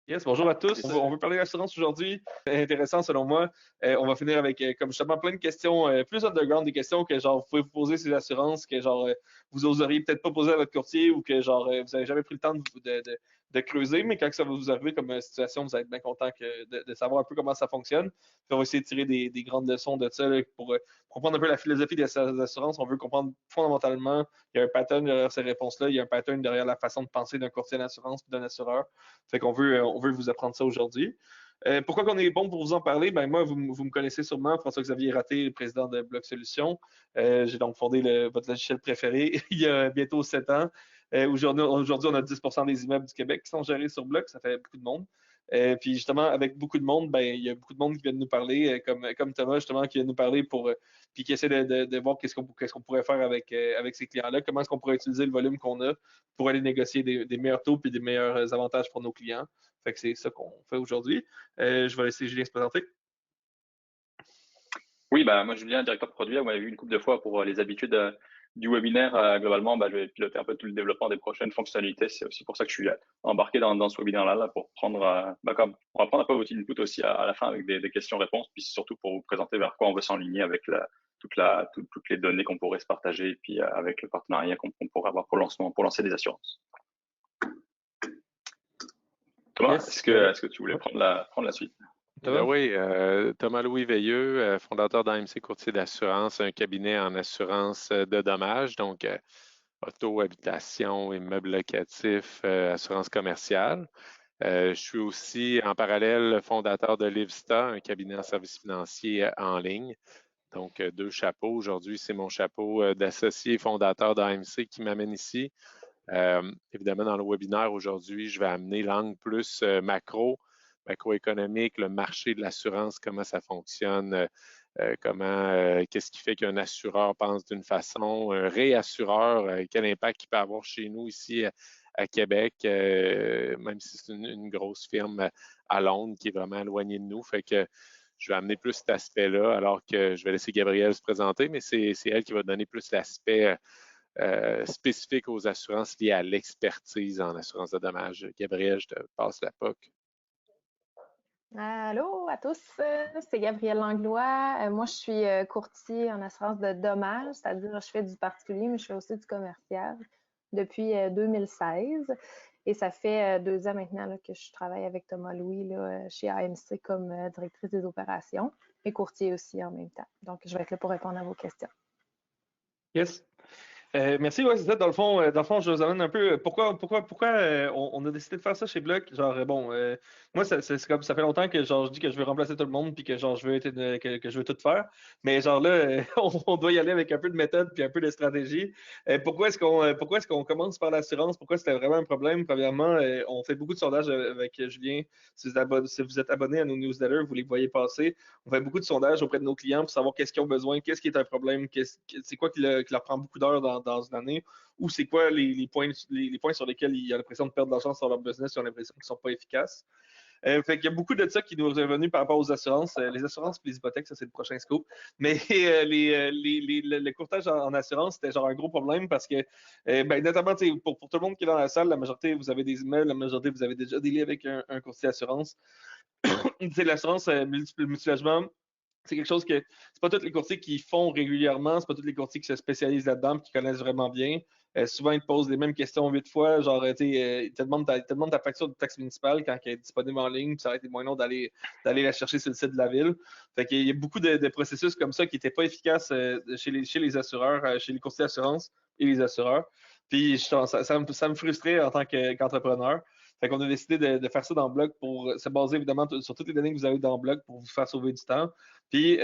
Yes, bonjour à tous. Yes. On veut parler d'assurance aujourd'hui. Intéressant selon moi. On va finir avec comme justement plein de questions plus underground, des questions que genre vous pouvez vous poser sur les assurances, que genre vous oseriez peut-être pas poser à votre courtier ou que genre vous avez jamais pris le temps de creuser, mais quand ça va vous arriver comme situation, vous allez être bien content de savoir un peu comment ça fonctionne. Puis on va essayer de tirer des grandes leçons de ça là, pour comprendre un peu la philosophie des assurances. On veut comprendre fondamentalement, il y a un pattern derrière ces réponses-là, il y a un pattern derrière la façon de penser d'un courtier d'assurance et d'un assureur. Fait qu'on veut, on veut vous apprendre ça aujourd'hui. Pourquoi qu'on est bon pour vous en parler? Ben moi, vous me connaissez sûrement, François-Xavier Raté, le président de Bloc Solutions. J'ai donc fondé votre logiciel préféré il y a bientôt 7 ans. Aujourd'hui, on a 10% des immeubles du Québec qui sont gérés sur Bloc. Ça fait beaucoup de monde. Puis justement, avec beaucoup de monde, ben, il y a beaucoup de monde qui vient de nous parler, comme Thomas, justement, qui vient de nous parler puis qui essaie de voir qu'est-ce qu'on pourrait faire avec ces clients-là, comment est-ce qu'on pourrait utiliser le volume qu'on a pour aller négocier des meilleurs taux puis des meilleurs avantages pour nos clients. Fait que c'est ça qu'on fait aujourd'hui. Je vais laisser Julien se présenter. Oui, bah, moi, Julien, directeur de produit, vous m'avez vu une couple de fois pour les habitudes du webinaire. Globalement, bah, je vais piloter un peu tout le développement des prochaines fonctionnalités. C'est aussi pour ça que je suis embarqué dans ce webinaire-là, là, pour prendre, pour apprendre un peu votre input aussi à la fin avec des questions-réponses, puis surtout pour vous présenter vers quoi on veut s'enligner avec toutes les données qu'on pourrait se partager, et puis avec le partenariat qu'on pourrait avoir pour lancer des assurances. Thomas, Yes. est-ce que tu voulais prendre la suite? Oui, Thomas-Louis Veilleux, fondateur d'AMC Courtier d'assurance, un cabinet en assurance de dommages, donc auto, habitation, immeuble locatif, assurance commerciale. Je suis aussi en parallèle fondateur de Livsta, un cabinet en services financiers en ligne. Donc, deux chapeaux. Aujourd'hui, c'est mon chapeau d'associé fondateur d'AMC qui m'amène ici. Évidemment, dans le webinaire aujourd'hui, je vais amener l'angle plus macroéconomique, le marché de l'assurance, comment ça fonctionne, qu'est-ce qui fait qu'un assureur pense d'une façon, un réassureur, quel impact il peut avoir chez nous ici à Québec, même si c'est une grosse firme à Londres qui est vraiment éloignée de nous. Fait que je vais amener plus cet aspect-là, alors que je vais laisser Gabrielle se présenter, mais c'est elle qui va donner plus l'aspect spécifique aux assurances liées à l'expertise en assurance de dommages. Gabrielle, je te passe la POC. Allô à tous, c'est Gabrielle Langlois. Moi, je suis courtier en assurance de dommages, c'est-à-dire je fais du particulier, mais je fais aussi du commercial depuis 2016. Et ça fait 2 ans maintenant là, que je travaille avec Thomas Louis là, chez AMC comme directrice des opérations et courtier aussi en même temps. Donc, je vais être là pour répondre à vos questions. Yes. Merci, ouais, c'est ça. Dans le fond, je vous amène un peu pourquoi on a décidé de faire ça chez Block. Genre, moi, c'est comme ça fait longtemps que genre je dis que je veux remplacer tout le monde puis que genre je veux que je veux tout faire. Mais genre là, on doit y aller avec un peu de méthode puis un peu de stratégie. Pourquoi est-ce qu'on commence par l'assurance? Pourquoi c'était vraiment un problème? Premièrement, on fait beaucoup de sondages avec Julien. Si vous êtes abonné à nos newsletters, vous les voyez passer. On fait beaucoup de sondages auprès de nos clients pour savoir qu'est-ce qu'ils ont besoin, qu'est-ce qui est un problème, c'est quoi qui leur prend beaucoup d'heures dans une année, ou c'est quoi les points sur lesquels ils ont l'impression de perdre de l'argent sur leur business, ils ont l'impression qu'ils ne sont pas efficaces. Fait qu'il y a beaucoup de ça qui nous est revenu par rapport aux assurances. Les assurances et les hypothèques, ça c'est le prochain scoop. Mais le courtage en assurance, c'était genre un gros problème parce que, notamment pour tout le monde qui est dans la salle, la majorité, vous avez des emails, la majorité, vous avez déjà des liens avec un courtier d'assurance. L'assurance multilogement, c'est quelque chose que c'est pas tous les courtiers qui font régulièrement, c'est pas tous les courtiers qui se spécialisent là-dedans, qui connaissent vraiment bien. Souvent, ils te posent les mêmes questions 8 fois, genre, ils te demandent ta facture de taxe municipale quand elle est disponible en ligne, puis ça aurait été moins long d'aller la chercher sur le site de la ville. Fait qu'il y a beaucoup de processus comme ça qui n'étaient pas efficaces chez les assureurs, chez les courtiers d'assurance et les assureurs. Puis ça me frustrait en tant qu'entrepreneur. Fait qu'on a décidé de faire ça dans Block pour se baser évidemment sur toutes les données que vous avez dans Block pour vous faire sauver du temps. Puis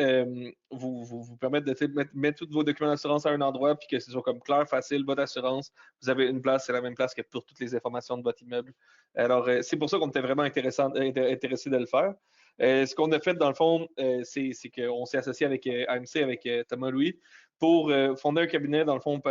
vous permettre de mettre tous vos documents d'assurance à un endroit, puis que ce soit comme clair, facile, votre assurance. Vous avez une place, c'est la même place que pour toutes les informations de votre immeuble. Alors, c'est pour ça qu'on était vraiment intéressé de le faire. Ce qu'on a fait, dans le fond, c'est qu'on s'est associé avec AMC, avec Thomas Louis, pour fonder un cabinet, dans le fond,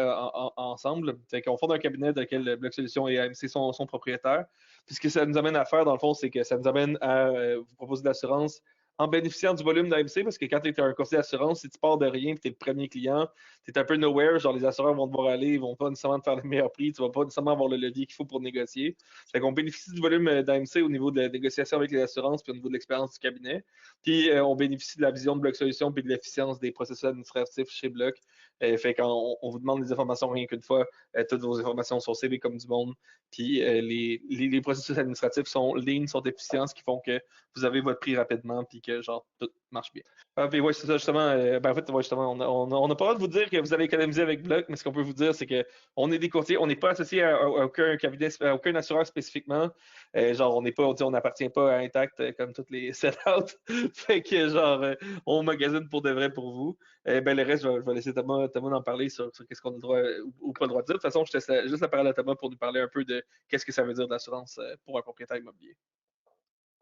ensemble. Fait qu'on fonde un cabinet dans lequel Bloc Solutions et AMC sont propriétaires. Puis ce que ça nous amène à faire, dans le fond, c'est que ça nous amène à vous proposer de l'assurance en bénéficiant du volume d'AMC, parce que quand tu es un courtier d'assurance, si tu pars de rien et tu es le premier client, tu es un peu nowhere, genre les assureurs vont devoir aller, ils vont pas nécessairement te faire le meilleur prix, tu vas pas nécessairement avoir le levier qu'il faut pour négocier. Fait qu'on bénéficie du volume d'AMC au niveau de la négociation avec les assurances, puis au niveau de l'expérience du cabinet. Puis on bénéficie de la vision de Bloc Solutions puis de l'efficience des processus administratifs chez Bloc. Fait qu'on vous demande des informations rien qu'une fois, toutes vos informations sont CV comme du monde. Puis les processus administratifs sont lean, sont efficients, ce qui font que vous avez votre prix rapidement, puis que genre tout marche bien. Puis ouais, c'est ça justement. En fait, ouais, justement, on n'a pas le droit de vous dire que vous allez économiser avec Bloc, mais ce qu'on peut vous dire, c'est que on est des courtiers, on n'est pas associé à aucun cabinet, à aucun assureur spécifiquement. Genre, on n'appartient pas à Intact comme toutes les sell-out. Fait que genre, on magasine pour de vrai pour vous. Le reste, je vais laisser Thomas en parler sur qu'est-ce qu'on a le droit ou pas le droit de dire. De toute façon, je laisse juste la parole à Thomas pour nous parler un peu de qu'est-ce que ça veut dire de l'assurance pour un propriétaire immobilier.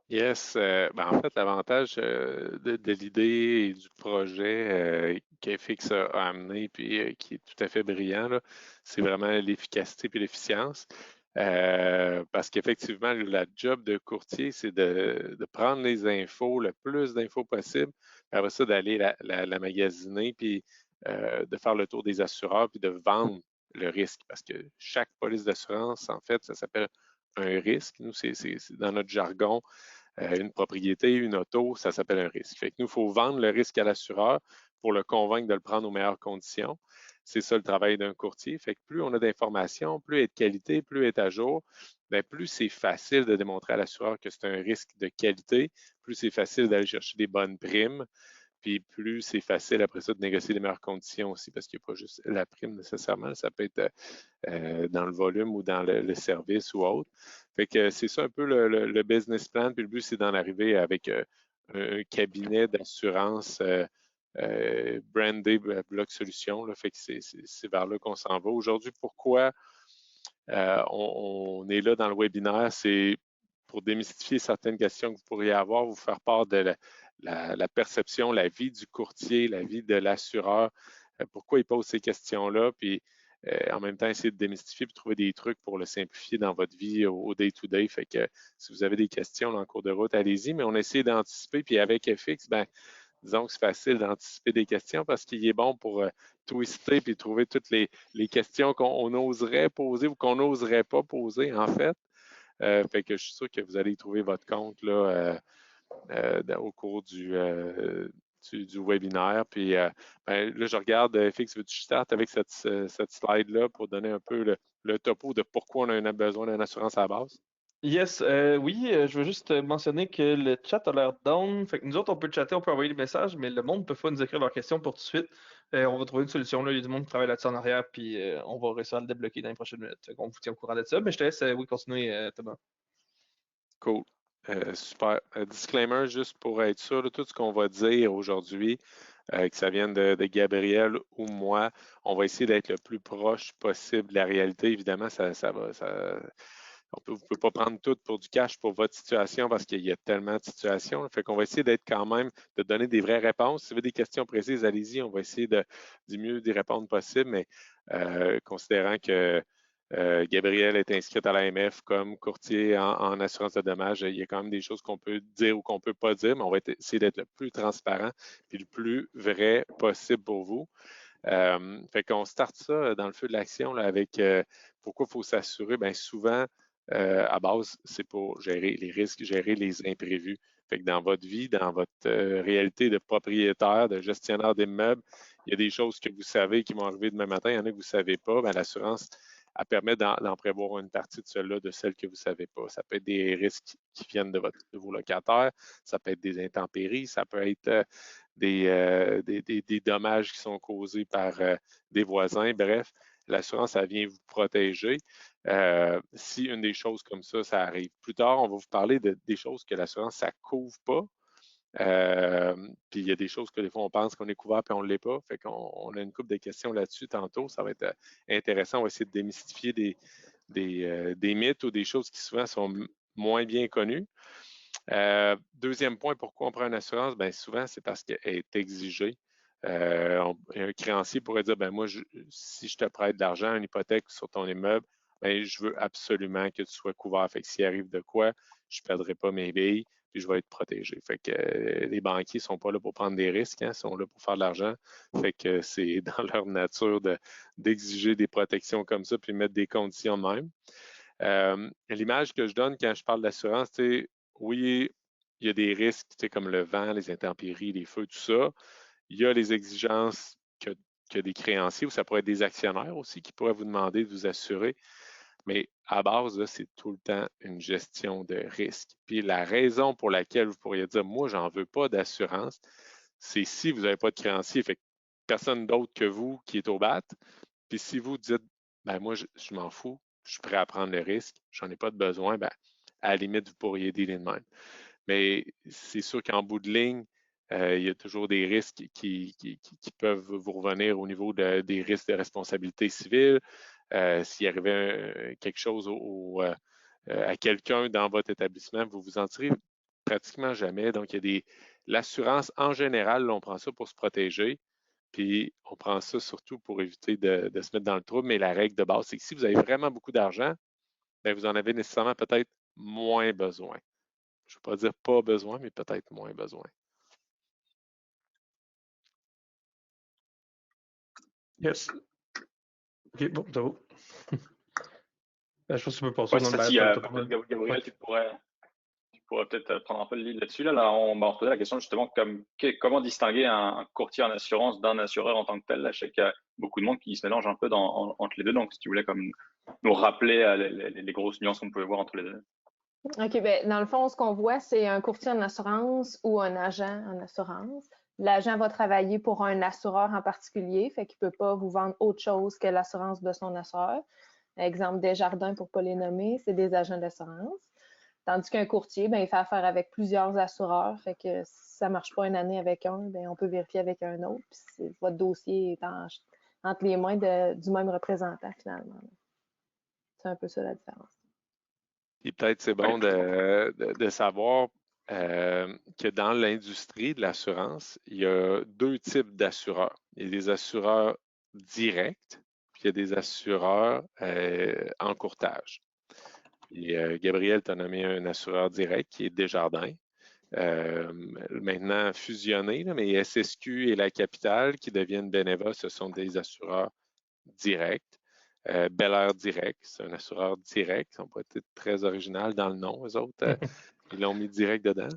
Yes, en fait, l'avantage de l'idée et du projet qu'FX a amené, puis qui est tout à fait brillant, c'est vraiment l'efficacité et l'efficience. Parce qu'effectivement, la job de courtier, c'est de prendre les infos, le plus d'infos possible, puis après ça, d'aller la magasiner, puis de faire le tour des assureurs, puis de vendre le risque. Parce que chaque police d'assurance, en fait, ça s'appelle un risque. Nous, c'est dans notre jargon. Une propriété, une auto, ça s'appelle un risque. Fait que nous, il faut vendre le risque à l'assureur pour le convaincre de le prendre aux meilleures conditions. C'est ça le travail d'un courtier. Fait que plus on a d'informations, plus il est de qualité, plus il est à jour, bien, plus c'est facile de démontrer à l'assureur que c'est un risque de qualité, plus c'est facile d'aller chercher des bonnes primes, puis plus c'est facile après ça de négocier les meilleures conditions aussi, parce qu'il n'y a pas juste la prime nécessairement, ça peut être dans le volume ou dans le service ou autre. Fait que c'est ça un peu le business plan, puis le but c'est d'en arriver avec un cabinet d'assurance brandé Bloc Solutions. Là. Fait que c'est vers là qu'on s'en va. Aujourd'hui, pourquoi on est là dans le webinaire, c'est pour démystifier certaines questions que vous pourriez avoir, vous faire part de la perception, la vie du courtier, la vie de l'assureur, pourquoi il pose ces questions-là, puis en même temps, essayer de démystifier et trouver des trucs pour le simplifier dans votre vie au day-to-day. Fait que si vous avez des questions là, en cours de route, allez-y, mais on essaie d'anticiper, puis avec FX, disons que c'est facile d'anticiper des questions parce qu'il est bon pour twister puis trouver toutes les questions qu'on oserait poser ou qu'on n'oserait pas poser, en fait. Fait que je suis sûr que vous allez trouver votre compte là, au cours du webinaire. Puis là, je regarde, FX, veux-tu que je starte avec cette slide-là pour donner un peu le topo de pourquoi on a besoin d'une assurance à la base? Yes, oui, je veux juste mentionner que le chat a l'air down. Fait que nous autres, on peut chatter, on peut envoyer des messages, mais le monde ne peut pas nous écrire leurs questions pour tout de suite. On va trouver une solution. Là. Il y a du monde qui travaille là-dessus en arrière, puis on va réussir à le débloquer dans les prochaines minutes. Fait qu'on vous tient au courant de ça. Mais je te laisse, oui, continuer, Thomas. Cool. Super. Disclaimer, juste pour être sûr de tout ce qu'on va dire aujourd'hui, que ça vienne de Gabriel ou moi, on va essayer d'être le plus proche possible de la réalité. Évidemment, vous ne pouvez pas prendre tout pour du cash pour votre situation parce qu'il y a tellement de situations. Fait qu'on va essayer d'être quand même, de donner des vraies réponses. Si vous avez des questions précises, allez-y. On va essayer du mieux d'y répondre possible, mais considérant que Gabriel est inscrite à l'AMF comme courtier en assurance de dommages, il y a quand même des choses qu'on peut dire ou qu'on ne peut pas dire, mais on va essayer d'être le plus transparent et le plus vrai possible pour vous. Fait qu'on starte ça dans le feu de l'action avec pourquoi il faut s'assurer. Bien souvent, à base, c'est pour gérer les risques, gérer les imprévus. Fait que dans votre vie, dans votre réalité de propriétaire, de gestionnaire d'immeubles, il y a des choses que vous savez qui vont arriver demain matin, il y en a que vous ne savez pas. Bien, l'assurance, elle permet d'en prévoir une partie de celle-là, de celles que vous ne savez pas. Ça peut être des risques qui viennent de vos locataires, ça peut être des intempéries, ça peut être des dommages qui sont causés par des voisins. Bref, l'assurance, ça vient vous protéger. Si une des choses comme ça arrive. Plus tard, on va vous parler des choses que l'assurance, ça ne couvre pas. Puis il y a des choses que des fois on pense qu'on est couvert puis on ne l'est pas. Fait qu'on a une couple de questions là-dessus tantôt. Ça va être intéressant. On va essayer de démystifier des mythes ou des choses qui souvent sont moins bien connues. Deuxième point, pourquoi on prend une assurance? Bien, souvent, c'est parce qu'elle est exigée. Un créancier pourrait dire, ben moi, si je te prête de l'argent, une hypothèque sur ton immeuble, ben, je veux absolument que tu sois couvert. Fait que s'il arrive de quoi, je ne perdrai pas mes billes, puis je vais être protégé. Fait que les banquiers ne sont pas là pour prendre des risques, hein, ils sont là pour faire de l'argent. Fait que c'est dans leur nature d'exiger des protections comme ça, puis mettre des conditions de même. L'image que je donne quand je parle d'assurance, oui, il y a des risques comme le vent, les intempéries, les feux, tout ça. Il y a les exigences que des créanciers, ou ça pourrait être des actionnaires aussi qui pourraient vous demander de vous assurer. Mais à base, c'est tout le temps une gestion de risque. Puis la raison pour laquelle vous pourriez dire, moi, j'en veux pas d'assurance, c'est si vous n'avez pas de créancier, fait que personne d'autre que vous qui est au BAT. Puis si vous dites, ben moi, je m'en fous, je suis prêt à prendre le risque, j'en ai pas de besoin, ben, à la limite, vous pourriez dealer de même. Mais c'est sûr qu'en bout de ligne, il y a toujours des risques qui peuvent vous revenir au niveau des risques de responsabilité civile. S'il arrivait quelque chose à quelqu'un dans votre établissement, vous vous en tirez pratiquement jamais. Donc, il y a l'assurance en général, là, on prend ça pour se protéger. Puis, on prend ça surtout pour éviter de se mettre dans le trouble. Mais la règle de base, c'est que si vous avez vraiment beaucoup d'argent, bien, vous en avez nécessairement peut-être moins besoin. Je ne veux pas dire pas besoin, mais peut-être moins besoin. Yes. OK, bon, ça va. Je pense que tu peux passer Ouais, dans c'est le ça. Si, bail. peut-être, Gabriel, tu pourrais peut-être prendre un peu le lead là-dessus. Là, on m'a posé la question justement comment distinguer un courtier en assurance d'un assureur en tant que tel. Là, je sais qu'il y a beaucoup de monde qui se mélange un peu entre les deux. Donc, si tu voulais comme nous rappeler les grosses nuances qu'on peut voir entre les deux. OK, ben, dans le fond, ce qu'on voit, c'est un courtier en assurance ou un agent en assurance. L'agent va travailler pour un assureur en particulier, fait qu'il ne peut pas vous vendre autre chose que l'assurance de son assureur. Exemple, Desjardins, pour ne pas les nommer, c'est des agents d'assurance. Tandis qu'un courtier, ben, il fait affaire avec plusieurs assureurs, fait que si ça ne marche pas une année avec un, ben, on peut vérifier avec un autre, puis votre dossier est entre les mains du même représentant, finalement. C'est un peu ça la différence. Et peut-être c'est bon de savoir que dans l'industrie de l'assurance, il y a deux types d'assureurs. Il y a des assureurs directs, puis il y a des assureurs en courtage. Et Gabriel t'a nommé un assureur direct qui est Desjardins. Maintenant fusionné, là, mais SSQ et la Capitale qui deviennent Beneva, ce sont des assureurs directs. Bel Air Direct, c'est un assureur direct. Ils n'ont pas été très original dans le nom, eux autres. Ils l'ont mis direct dedans.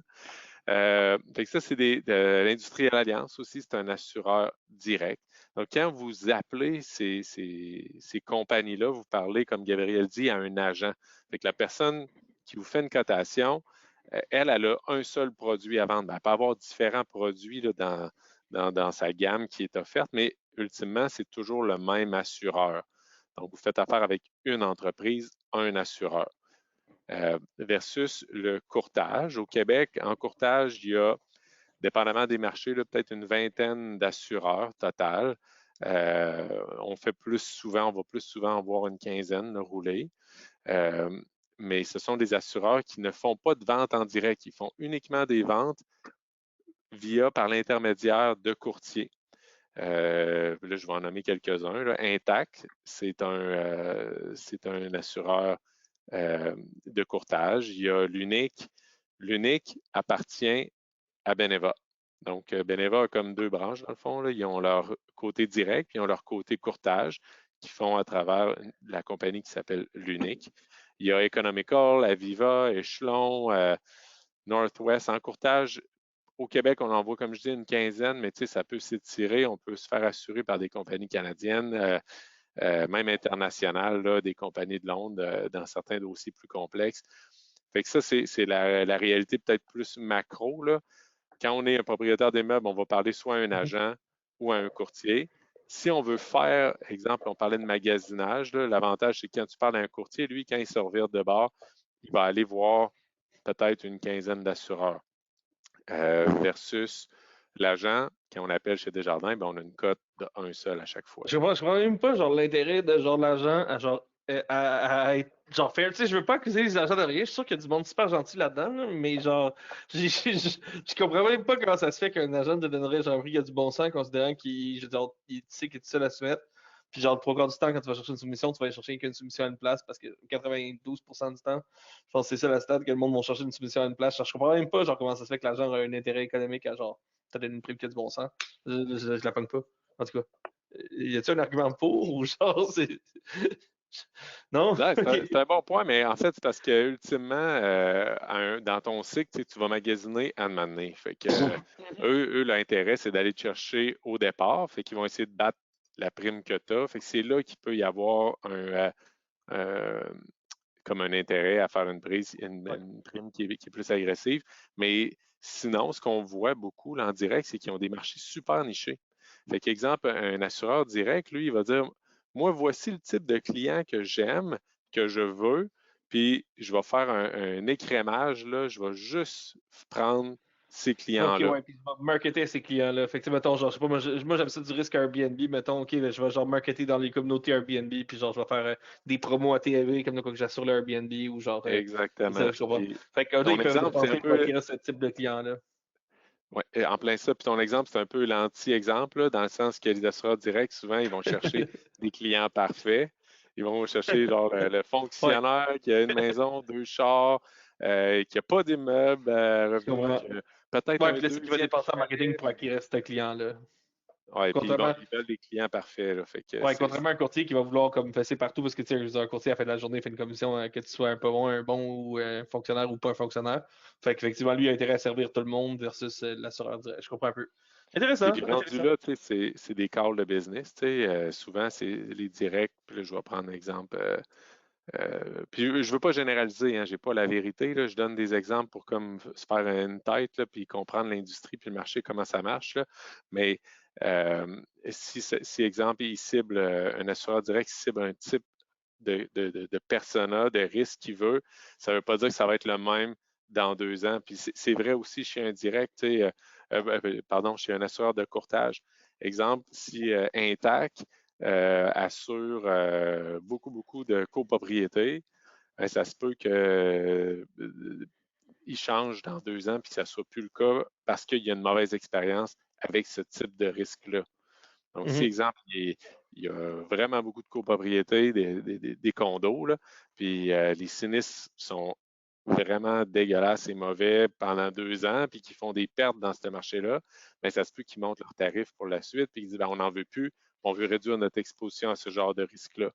Fait que ça, c'est l'Industrial Alliance aussi, c'est un assureur direct. Donc, quand vous appelez ces compagnies-là, vous parlez, comme Gabriel dit, à un agent. Fait que la personne qui vous fait une cotation, elle a un seul produit à vendre. Ben, elle peut avoir différents produits là, dans sa gamme qui est offerte, mais ultimement, c'est toujours le même assureur. Donc, vous faites affaire avec une entreprise, un assureur. Versus le courtage. Au Québec, en courtage, il y a, dépendamment des marchés, peut-être une vingtaine d'assureurs total. On va plus souvent en voir une quinzaine rouler. Mais ce sont des assureurs qui ne font pas de vente en direct. Ils font uniquement des ventes par l'intermédiaire de courtiers. Là, je vais en nommer quelques-uns. Intact, c'est un assureur de courtage. Il y a l'Unique. L'Unique appartient à Beneva. Donc, Beneva a comme deux branches, dans le fond. Là. Ils ont leur côté direct, puis ils ont leur côté courtage, qui font à travers la compagnie qui s'appelle l'Unique. Il y a Economical, Aviva, Echelon, Northwest. En courtage, au Québec, on en voit, comme je dis, une quinzaine, mais ça peut s'étirer. On peut se faire assurer par des compagnies canadiennes, même internationales, là, des compagnies de Londres, dans certains dossiers plus complexes. Fait que ça, c'est la réalité peut-être plus macro, là. Quand on est un propriétaire d'immeuble, on va parler soit à un agent ou à un courtier. Si on veut faire, exemple, on parlait de magasinage, l'avantage, c'est que quand tu parles à un courtier, lui, quand il se revire de bord, il va aller voir peut-être une quinzaine d'assureurs. Versus l'agent, quand on appelle chez Desjardins, ben, on a une cote de un seul à chaque fois. Je comprends même pas genre l'intérêt de genre l'agent à genre à être genre fair. Tu sais, je veux pas accuser les agents de rien. Je suis sûr qu'il y a du monde super gentil là-dedans, là, mais genre je comprends même pas comment ça se fait qu'un agent te donnerait genre il y a du bon sens considérant qu'il sait qu'il est tout seul à se mettre. Puis genre, 3 quarts du temps, quand tu vas chercher une soumission, tu vas aller chercher qu'une soumission à une place parce que 92% du temps, je pense que c'est ça la stat que le monde va chercher une soumission à une place. Genre, je comprends même pas genre comment ça se fait que l'agent a un intérêt économique à genre, t'as donné une prime qui a du bon sens. Je la pogne pas. En tout cas, y a-t-il un argument pour ou genre, c'est. Non? Là, Ok. c'est un bon point, mais en fait, c'est parce que ultimement, dans ton cycle, tu vas magasiner à un moment donné. Fait que eux, l'intérêt, c'est d'aller te chercher au départ. Fait qu'ils vont essayer de battre la prime que tu as. Fait que c'est là qu'il peut y avoir comme un intérêt à faire une prime qui est plus agressive. Mais sinon, ce qu'on voit beaucoup là, en direct, c'est qu'ils ont des marchés super nichés. Fait qu'exemple, un assureur direct, lui, il va dire moi, voici le type de client que j'aime, que je veux, puis je vais faire un écrémage, là, je vais juste prendre ces Ok, clients-là. ouais, puis je vais marketer à ces clients-là. Fait que, tu sais, mettons, genre, je sais pas, moi j'aime ça du risque Airbnb. Mettons, ok, là, je vais genre marketer dans les communautés Airbnb, puis genre, je vais faire des promos à TV, comme de quoi que j'assure le Airbnb, ou genre, c'est Exactement. ça, je comprends. Puis Fait que, là, ton ils peuvent exemple, c'est un dépenser pour peu, acquérir ce type de client-là. ouais, en plein ça. Puis ton exemple, c'est un peu l'anti-exemple, là, dans le sens que les assureurs directs, souvent, ils vont chercher des clients parfaits. Ils vont chercher genre le Ouais, fonctionnaire qui a une maison, 2 chars, qui n'a pas d'immeuble à je revenu, comprends. qui a peut-être Ouais, un puis là, c'est qui va deuxième dépenser en marketing chalet. pour acquérir ce client-là. Ouais, puis Contrairement, ils veulent des clients parfaits, là. Fait que ouais, contrairement à un courtier qui va vouloir comme fesser partout parce que tu sais, un courtier à la fin de la journée fait une commission que tu sois un bon ou un fonctionnaire ou pas un fonctionnaire. Fait qu'effectivement, lui a intérêt à servir tout le monde versus l'assureur direct. Je comprends un peu. Et Intéressant, puis rendu intéressant. là, tu sais, c'est des calls de business. Tu sais, souvent, c'est les directs. Puis là, je vais prendre un exemple. Puis je ne veux pas généraliser, hein, je n'ai pas la vérité. Là, je donne des exemples pour comme se faire une tête, là, puis comprendre l'industrie puis le marché, comment ça marche. Là. Mais si, exemple, il cible un assureur direct, cible un type de persona, de risque qu'il veut, ça ne veut pas dire que ça va être le même dans 2 ans. Puis c'est vrai aussi chez un direct, tu sais, pardon, chez un assureur de courtage. Exemple, si Intac assure beaucoup, beaucoup de copropriétés, ben, ça se peut que il change dans 2 ans puis que ça ne soit plus le cas parce qu'il y a une mauvaise expérience avec ce type de risque-là. Donc, si, Mhm. exemple, il y a vraiment beaucoup de copropriétés, des condos, là, puis les sinistres sont vraiment dégueulasses et mauvais pendant 2 ans, puis qu'ils font des pertes dans ce marché-là, bien, ça se peut qu'ils montent leurs tarifs pour la suite, puis qu'ils disent, bien, on n'en veut plus, on veut réduire notre exposition à ce genre de risque-là.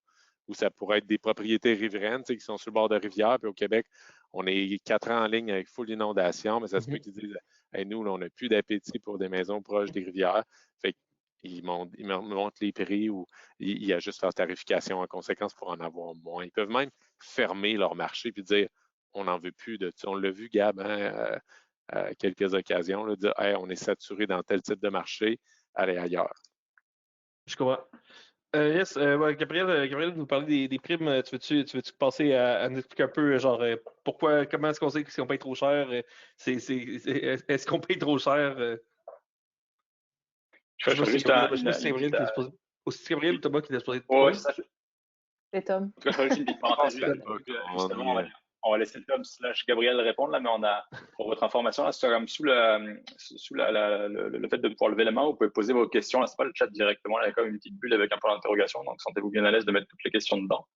Ou ça pourrait être des propriétés riveraines, tu sais, qui sont sur le bord de rivière, puis au Québec, on est 4 ans en ligne avec full inondation, mais ça se peut Mhm. qu'ils disent, hey, nous, là, on n'a plus d'appétit pour des maisons proches des rivières. Fait ils montent les prix ou ils ajustent leur tarification en conséquence pour en avoir moins. Ils peuvent même fermer leur marché puis dire on n'en veut plus de ça. On l'a vu, Gab, hein, à quelques occasions, là, dire hey, on est saturé dans tel type de marché, allez ailleurs. Je comprends. Yes, ouais, Gabriel nous parlait des primes. Tu veux-tu passer à nous expliquer un peu, genre, pourquoi, comment est-ce qu'on sait qu'on paye trop cher? Est-ce qu'on paye trop cher? Je Je sais pas ferais si c'est juste Gabriel, je sais une, pas si c'est une Gabriel petite. qui est supposé. Ou si c'est Gabriel ou Thomas qui est supposé. Ouais, Toi? c'est ça. C'est Tom. Je ferais juste une petite parenthèse. Tom. Justement, on va laisser Tom / Gabriel répondre là, mais on a pour votre information là, c'est comme sous le fait de pouvoir lever la main, vous pouvez poser vos questions. Là, c'est pas le chat directement. Là, il y a comme une petite bulle avec un point d'interrogation. Donc, sentez-vous bien à l'aise de mettre toutes les questions dedans.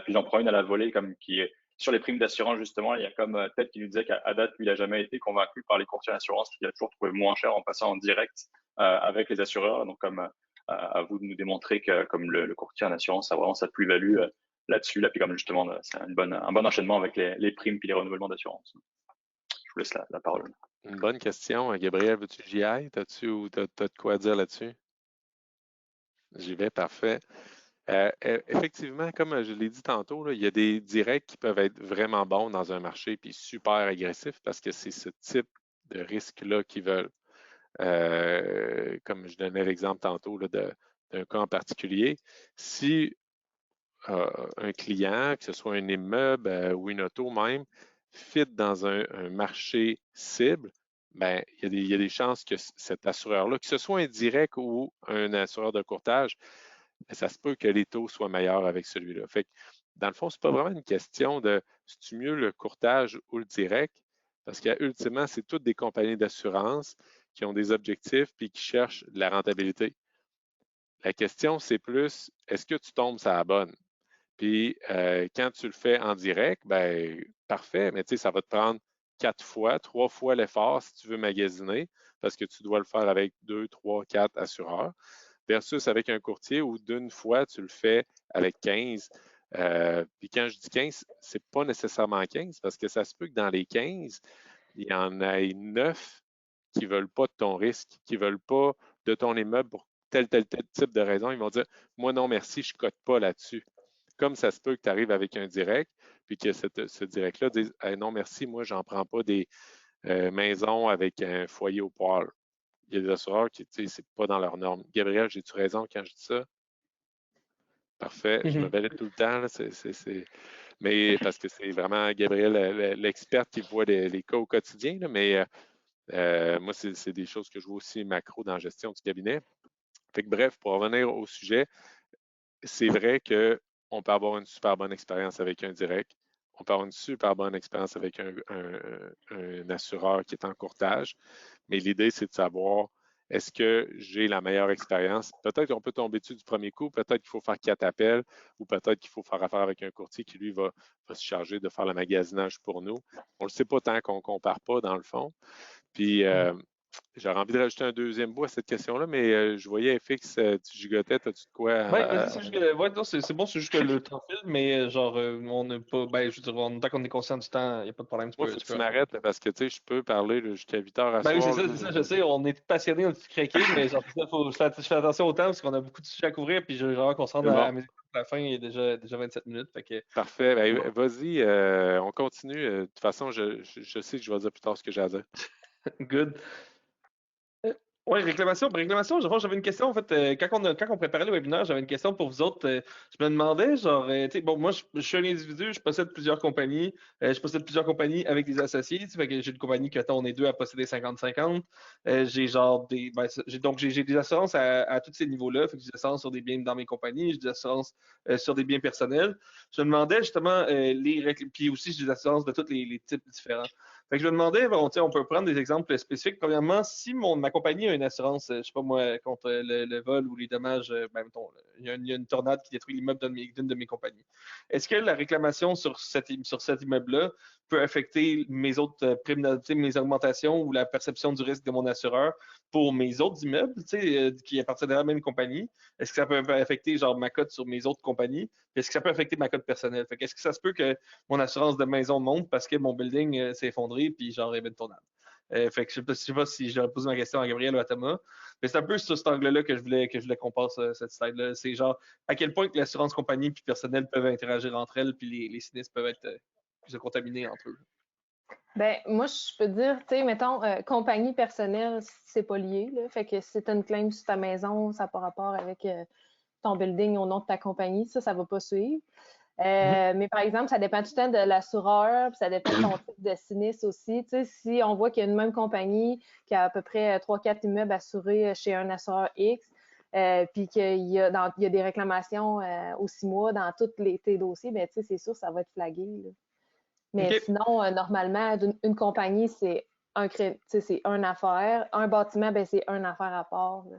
Puis j'en prends une à la volée, comme qui est sur les primes d'assurance justement. Il y a comme Ted qui nous disait qu'à date, lui, il a jamais été convaincu par les courtiers d'assurance, qu'il a toujours trouvé moins cher en passant en direct avec les assureurs. Donc, comme à vous de nous démontrer que comme le courtier en assurance a vraiment sa plus-value là-dessus. Là, puis comme justement, c'est un bon enchaînement avec les primes puis les renouvellements d'assurance. Je vous laisse la parole. Une bonne question. Gabriel, veux-tu que j'y aille? T'as-tu ou t'as de quoi dire là-dessus? J'y vais, parfait. Effectivement, comme je l'ai dit tantôt, là, il y a des directs qui peuvent être vraiment bons dans un marché puis super agressifs parce que c'est ce type de risque-là qu'ils veulent. Comme je donnais l'exemple tantôt là, d'un cas en particulier, si un client, que ce soit un immeuble ou une auto même, fit dans un marché cible, ben, il y a des chances que cet assureur-là, que ce soit un direct ou un assureur de courtage, ben, ça se peut que les taux soient meilleurs avec celui-là. Fait que, dans le fond, ce n'est pas vraiment une question de c'est-tu mieux le courtage ou le direct, parce qu'ultimement, c'est toutes des compagnies d'assurance qui ont des objectifs puis qui cherchent de la rentabilité. La question, c'est plus, est-ce que tu tombes sur la bonne? Puis quand tu le fais en direct, ben parfait, mais tu sais, ça va te prendre 4 fois, 3 fois l'effort si tu veux magasiner, parce que tu dois le faire avec 2, 3, 4 assureurs, versus avec un courtier où d'une fois, tu le fais avec 15. Puis quand je dis 15, c'est pas nécessairement 15, parce que ça se peut que dans les 15, il y en ait 9 qui veulent pas de ton risque, qui veulent pas de ton immeuble pour tel type de raison. Ils vont dire, moi non merci, je cote pas là-dessus. Comme ça se peut que tu arrives avec un direct, puis que ce direct-là dise hey, non, merci, moi, j'en prends pas des maisons avec un foyer au poêle. Il y a des assureurs qui, tu sais, c'est pas dans leurs normes. Gabriel, j'ai-tu raison quand je dis ça? Parfait, je me valide tout le temps. Là, Mais parce que c'est vraiment Gabriel, l'expert qui voit les cas au quotidien. Là, mais moi, c'est des choses que je vois aussi macro dans la gestion du cabinet. Fait que, bref, pour revenir au sujet, c'est vrai qu'on peut avoir une super bonne expérience avec un direct. On peut avoir une super bonne expérience avec un assureur qui est en courtage. Mais l'idée, c'est de savoir est-ce que j'ai la meilleure expérience? Peut-être qu'on peut tomber dessus du premier coup, peut-être qu'il faut faire 4 appels ou peut-être qu'il faut faire affaire avec un courtier qui, lui, va se charger de faire le magasinage pour nous. On ne le sait pas tant qu'on ne compare pas, dans le fond. Puis, j'aurais envie de rajouter un deuxième bout à cette question-là, mais je voyais FX, tu gigotais, as-tu de quoi? Ouais, vas-y, c'est juste que, ouais, non, c'est bon, c'est juste que le temps file, mais genre, on n'a pas, ben, je veux dire, tant qu'on est conscient du temps, il n'y a pas de problème. Moi, il faut que tu m'arrêtes parce que, tu sais, je peux parler jusqu'à 8 heures à Ben oui, soir. c'est ça, je sais, on est passionnés, on est craqués, mais genre, je fais attention au temps parce qu'on a beaucoup de sujets à couvrir, puis genre, qu'on se rende à la fin, il est déjà 27 minutes. Fait que... Parfait, ben, vas-y, on continue. De toute façon, je sais que je vais dire plus tard ce que j'ai à dire. Good. Oui, réclamation. J'avais une question. En fait, quand on préparait le webinaire, j'avais une question pour vous autres. Je me demandais, genre, tu sais, bon, moi, je suis un individu, je possède plusieurs compagnies. Avec des associés. Tu sais, fait que j'ai une compagnie que on est deux à posséder 50-50. J'ai genre des. Ben, j'ai des assurances à tous ces niveaux-là. Fait que j'ai des assurances sur des biens dans mes compagnies, j'ai des assurances sur des biens personnels. Je me demandais justement puis aussi j'ai des assurances de tous les types différents. Fait que je me demandais, bon, on peut prendre des exemples spécifiques. Premièrement, si ma compagnie a une assurance, je sais pas moi, contre le vol ou les dommages, ben, mettons, il y a une tornade qui détruit l'immeuble d'une de mes compagnies. Est-ce que la réclamation sur cet immeuble-là peut affecter mes autres primes, mes augmentations ou la perception du risque de mon assureur pour mes autres immeubles, qui appartiennent à la même compagnie? Est-ce que ça peut affecter genre ma cote sur mes autres compagnies? Est-ce que ça peut affecter ma cote personnelle? Fait est-ce que ça se peut que mon assurance de maison monte parce que mon building s'est effondré puis genre il y avait une tornade? Fait que je sais pas si j'aurais posé ma question à Gabriel ou à Thomas, mais c'est un peu sur cet angle-là que je voulais qu'on passe cette slide-là. C'est genre à quel point que l'assurance compagnie puis personnel peuvent interagir entre elles puis les sinistres peuvent être se contaminer entre eux. Ben, moi, je peux dire, tu sais, mettons, compagnie personnelle, c'est pas lié, là. Fait que si t'as une claim sur ta maison, ça n'a pas rapport avec ton building au nom de ta compagnie, ça va pas suivre. Mais par exemple, ça dépend tout le temps de l'assureur, puis ça dépend de ton type de sinistre aussi. Tu sais, si on voit qu'il y a une même compagnie qui a à peu près 3-4 immeubles assurés chez un assureur X, puis qu'il y a des réclamations aux 6 mois dans tous tes dossiers, ben, tu sais, c'est sûr, ça va être flagué, là. Mais sinon, normalement, une compagnie, c'est une affaire. Un bâtiment, ben, c'est une affaire à part. Là,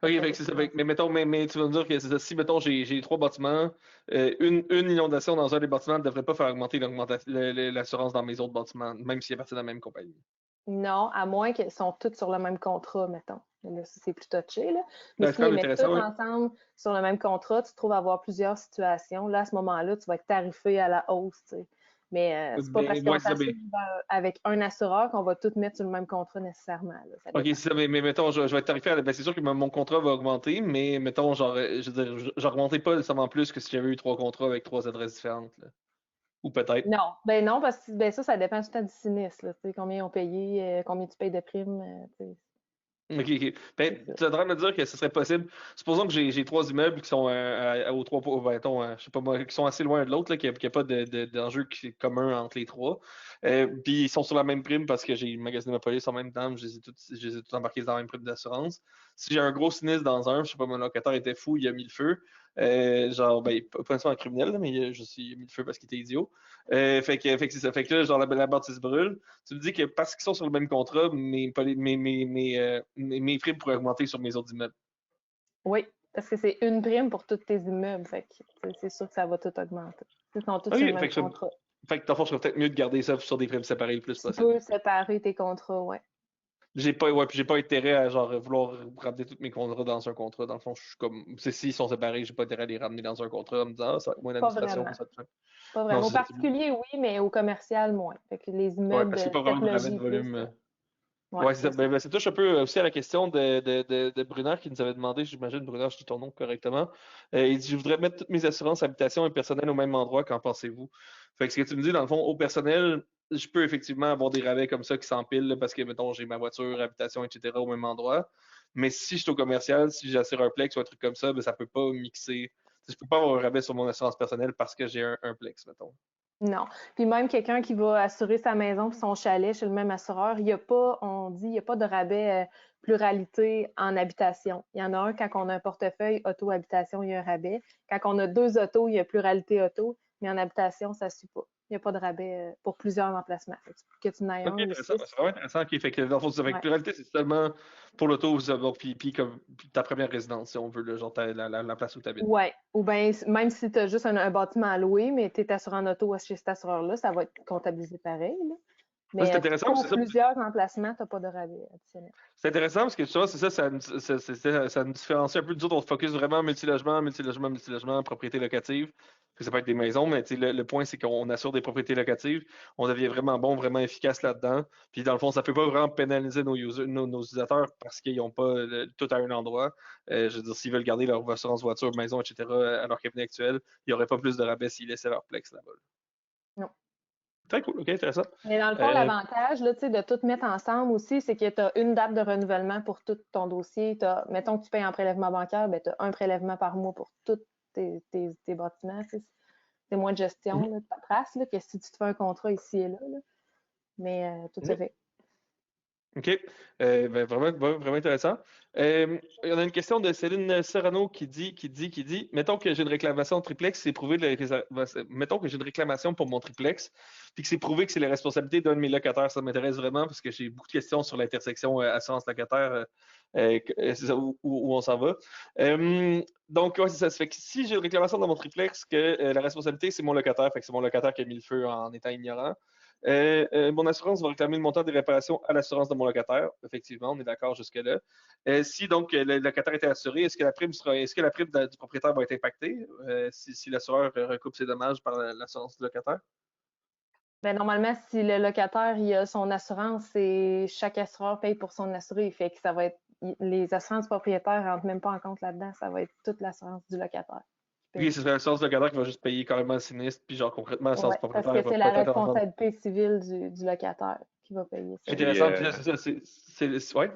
OK, fait que c'est ça. Mais mettons, mais tu vas me dire que c'est ça. Si, mettons, j'ai 3 bâtiments, une inondation dans un des bâtiments ne devrait pas faire augmenter l'assurance dans mes autres bâtiments, même s'ils appartiennent à la même compagnie. Non, à moins qu'ils sont tous sur le même contrat, mettons. Là, c'est plus touché, là. Mais Ben, s'ils mettent tous ensemble sur le même contrat, tu te trouves avoir plusieurs situations. Là, à ce moment-là, tu vas être tarifé à la hausse, tu sais. Mais c'est pas parce qu'on s'assure avec un assureur qu'on va tout mettre sur le même contrat nécessairement. Là. OK, c'est ça, mais mettons, je vais être tarifé. Ben, c'est sûr que mon contrat va augmenter, mais mettons, genre, je veux dire, je n'augmenterai pas nécessairement plus que si j'avais eu 3 contrats avec 3 adresses différentes. Là. Ou peut-être. Non, parce que ben, ça dépend tout le temps du sinistre. Là, combien ils ont payé, combien tu payes de primes. OK. Ben, tu es en train de me dire que ce serait possible. Supposons que j'ai 3 immeubles qui sont aux 3, je sais pas moi, qui sont assez loin de l'autre, qu'il n'y a pas d'enjeu commun entre les 3. Puis ils sont sur la même prime parce que j'ai magasiné ma police en même temps, je les ai tous embarqués dans la même prime d'assurance. Si j'ai un gros sinistre dans un, je sais pas, mon locataire était fou, il a mis le feu. Genre, ben, pas nécessairement un criminel, mais il a mis le feu parce qu'il était idiot. Fait que c'est ça. Fait que là, genre, la bâtisse brûle. Tu me dis que parce qu'ils sont sur le même contrat, mes primes pourraient augmenter sur mes autres immeubles. Oui, parce que c'est une prime pour tous tes immeubles. Fait que c'est sûr que ça va tout augmenter. Ils sont tous sur le même contrat. Fait que dans le fond, ce serait peut-être mieux de garder ça sur des primes séparées le plus possible. Tu peux séparer tes contrats, ouais. J'ai pas intérêt à genre vouloir ramener tous mes contrats dans un contrat. Dans le fond, je suis comme. S'ils sont séparés, j'ai pas intérêt à les ramener dans un contrat en me disant ça va être moins d'administration. Pas vraiment. Au particulier, oui, mais au commercial, moins. Fait que les immeubles parce qu'il n'y a pas vraiment de volume. Ouais, c'est ça. Ben, ça touche un peu aussi à la question de Brunner qui nous avait demandé, j'imagine, Brunner, je dis ton nom correctement. Il dit: je voudrais mettre toutes mes assurances, habitation et personnel au même endroit, qu'en pensez-vous? Fait que ce que tu me dis, dans le fond, au personnel, je peux effectivement avoir des rabais comme ça qui s'empilent parce que, mettons, j'ai ma voiture, habitation, etc. au même endroit. Mais si je suis au commercial, si j'assure un Plex ou un truc comme ça, ben, ça peut pas mixer. Je peux pas avoir un rabais sur mon assurance personnelle parce que j'ai un Plex, mettons. Non. Puis même quelqu'un qui va assurer sa maison et son chalet chez le même assureur, il n'y a pas, on dit, il n'y a pas de rabais pluralité en habitation. Il y en a un quand on a un portefeuille auto-habitation, il y a un rabais. Quand on a 2 autos, il y a pluralité auto, mais en habitation, ça ne suit pas. Il n'y a pas de rabais pour plusieurs emplacements. Que tu n'ailles un ou c'est vraiment intéressant. Okay. Fait que dans le fond, avec pluralité, c'est seulement pour l'auto, puis comme ta première résidence, si on veut, là, genre la place où tu habites. Oui. Ou bien, même si tu as juste un bâtiment à louer, mais tu es assuré en auto chez cet assureur-là, ça va être comptabilisé pareil. Là. Mais c'est intéressant, pour plusieurs emplacements, tu n'as pas de rabais additionnel. C'est intéressant parce que tu vois, c'est ça, ça nous différencie un peu. Nous autres, on se focus vraiment multilogement, propriété locative. Ça peut être des maisons, mais le point, c'est qu'on assure des propriétés locatives. On devient vraiment bon, vraiment efficace là-dedans. Puis dans le fond, ça ne peut pas vraiment pénaliser nos utilisateurs parce qu'ils n'ont pas tout à un endroit. Je veux dire, s'ils veulent garder leur assurance voiture, maison, etc. à leur cabinet actuel, il n'y aurait pas plus de rabais s'ils laissaient leur Plex là-bas. Non. Très cool, ok, intéressant. Mais dans le fond, l'avantage de tout mettre ensemble aussi, c'est que tu as une date de renouvellement pour tout ton dossier. Mettons que tu payes en prélèvement bancaire, tu as un prélèvement par mois pour tous tes bâtiments. C'est moins de gestion de paperasse que si tu te fais un contrat ici et là. Mais tout se fait. OK. Vraiment intéressant. Il y en a une question de Céline Serrano qui dit, mettons que j'ai une réclamation de triplex, c'est prouvé mettons que j'ai une réclamation pour mon triplex, puis que c'est prouvé que c'est la responsabilité d'un de mes locataires. Ça m'intéresse vraiment parce que j'ai beaucoup de questions sur l'intersection assurance locataire, où on s'en va. Donc, ouais, c'est ça. Ça fait que si j'ai une réclamation dans mon triplex, que la responsabilité, c'est mon locataire, fait que c'est mon locataire qui a mis le feu en étant ignorant. Mon assurance va réclamer le montant des réparations à l'assurance de mon locataire. Effectivement, on est d'accord jusque-là. Si donc le locataire était assuré, est-ce que la prime du propriétaire va être impactée si l'assureur recoupe ses dommages par l'assurance du locataire? Ben, normalement, si le locataire il a son assurance, chaque assureur paye pour son assuré. Fait que ça va être les assurances propriétaires ne rentrent même pas en compte là-dedans. Ça va être toute l'assurance du locataire. Oui, c'est l'assurance du locataire qui va juste payer carrément le sinistre, puis genre concrètement, l'assurance propriétaire. Parce que c'est la responsabilité civile du locataire qui va payer ça. Intéressant, c'est ça. Ouais,